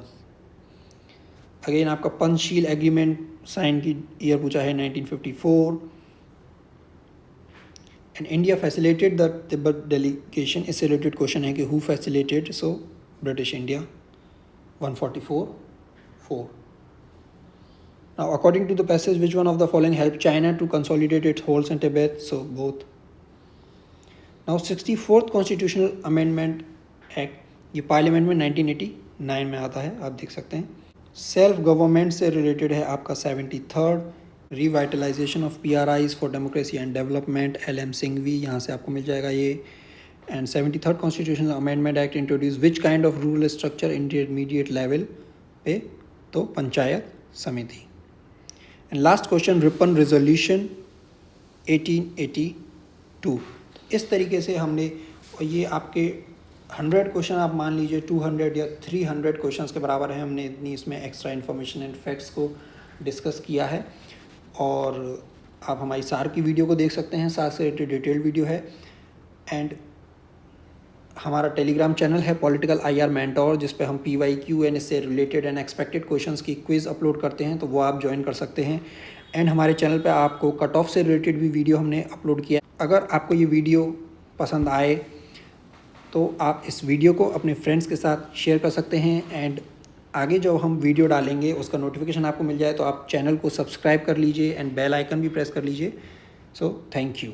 अगेन आपका पंचशील एग्रीमेंट साइन की ईयर पूछा है 1954। And India facilitated the Tibet delegation, इससे रिलेटेड क्वेश्चन है कि who facilitated, so British India, 144-4। Now according to the passage which one of the following help China to consolidate its holds in Tibet, so both. Now 64th constitutional amendment act, ये parliament में 1989 में आता है, आप देख सकते हैं। Self government से रिलेटेड है आपका 73rd, revitalisation of PRIs for democracy and development, LM Singhvi, यहाँ से आपको मिल जाएगा ये। And 73rd constitutional amendment act introduce which kind of rural structure intermediate level पे, तो पंचायत समिति। And last question, Ripon resolution 1882। इस तरीके से हमने, और ये आपके 100 क्वेश्चन आप मान लीजिए 200 या 300 क्वेश्चंस के बराबर है, हमने इतनी इसमें एक्स्ट्रा इन्फॉर्मेशन एंड फैक्ट्स को डिस्कस किया है। और आप हमारी सार की वीडियो को देख सकते हैं, सार से रिलेटेड डिटेल्ड वीडियो है। एंड हमारा टेलीग्राम चैनल है पॉलिटिकल IR मेंटोर, जिस पे हम PYQ एंड इससे रिलेटेड एंड एक्सपेक्टेड क्वेश्चंस की क्विज़ अपलोड करते हैं, तो वो आप ज्वाइन कर सकते हैं। एंड हमारे चैनल पे आपको कट ऑफ से रिलेटेड भी वीडियो हमने अपलोड किया। अगर आपको ये वीडियो पसंद आए तो आप इस वीडियो को अपने फ्रेंड्स के साथ शेयर कर सकते हैं। एंड आगे जो हम वीडियो डालेंगे उसका नोटिफिकेशन आपको मिल जाए तो आप चैनल को सब्सक्राइब कर लीजिए एंड बेल आइकन भी प्रेस कर लीजिए। So thank you.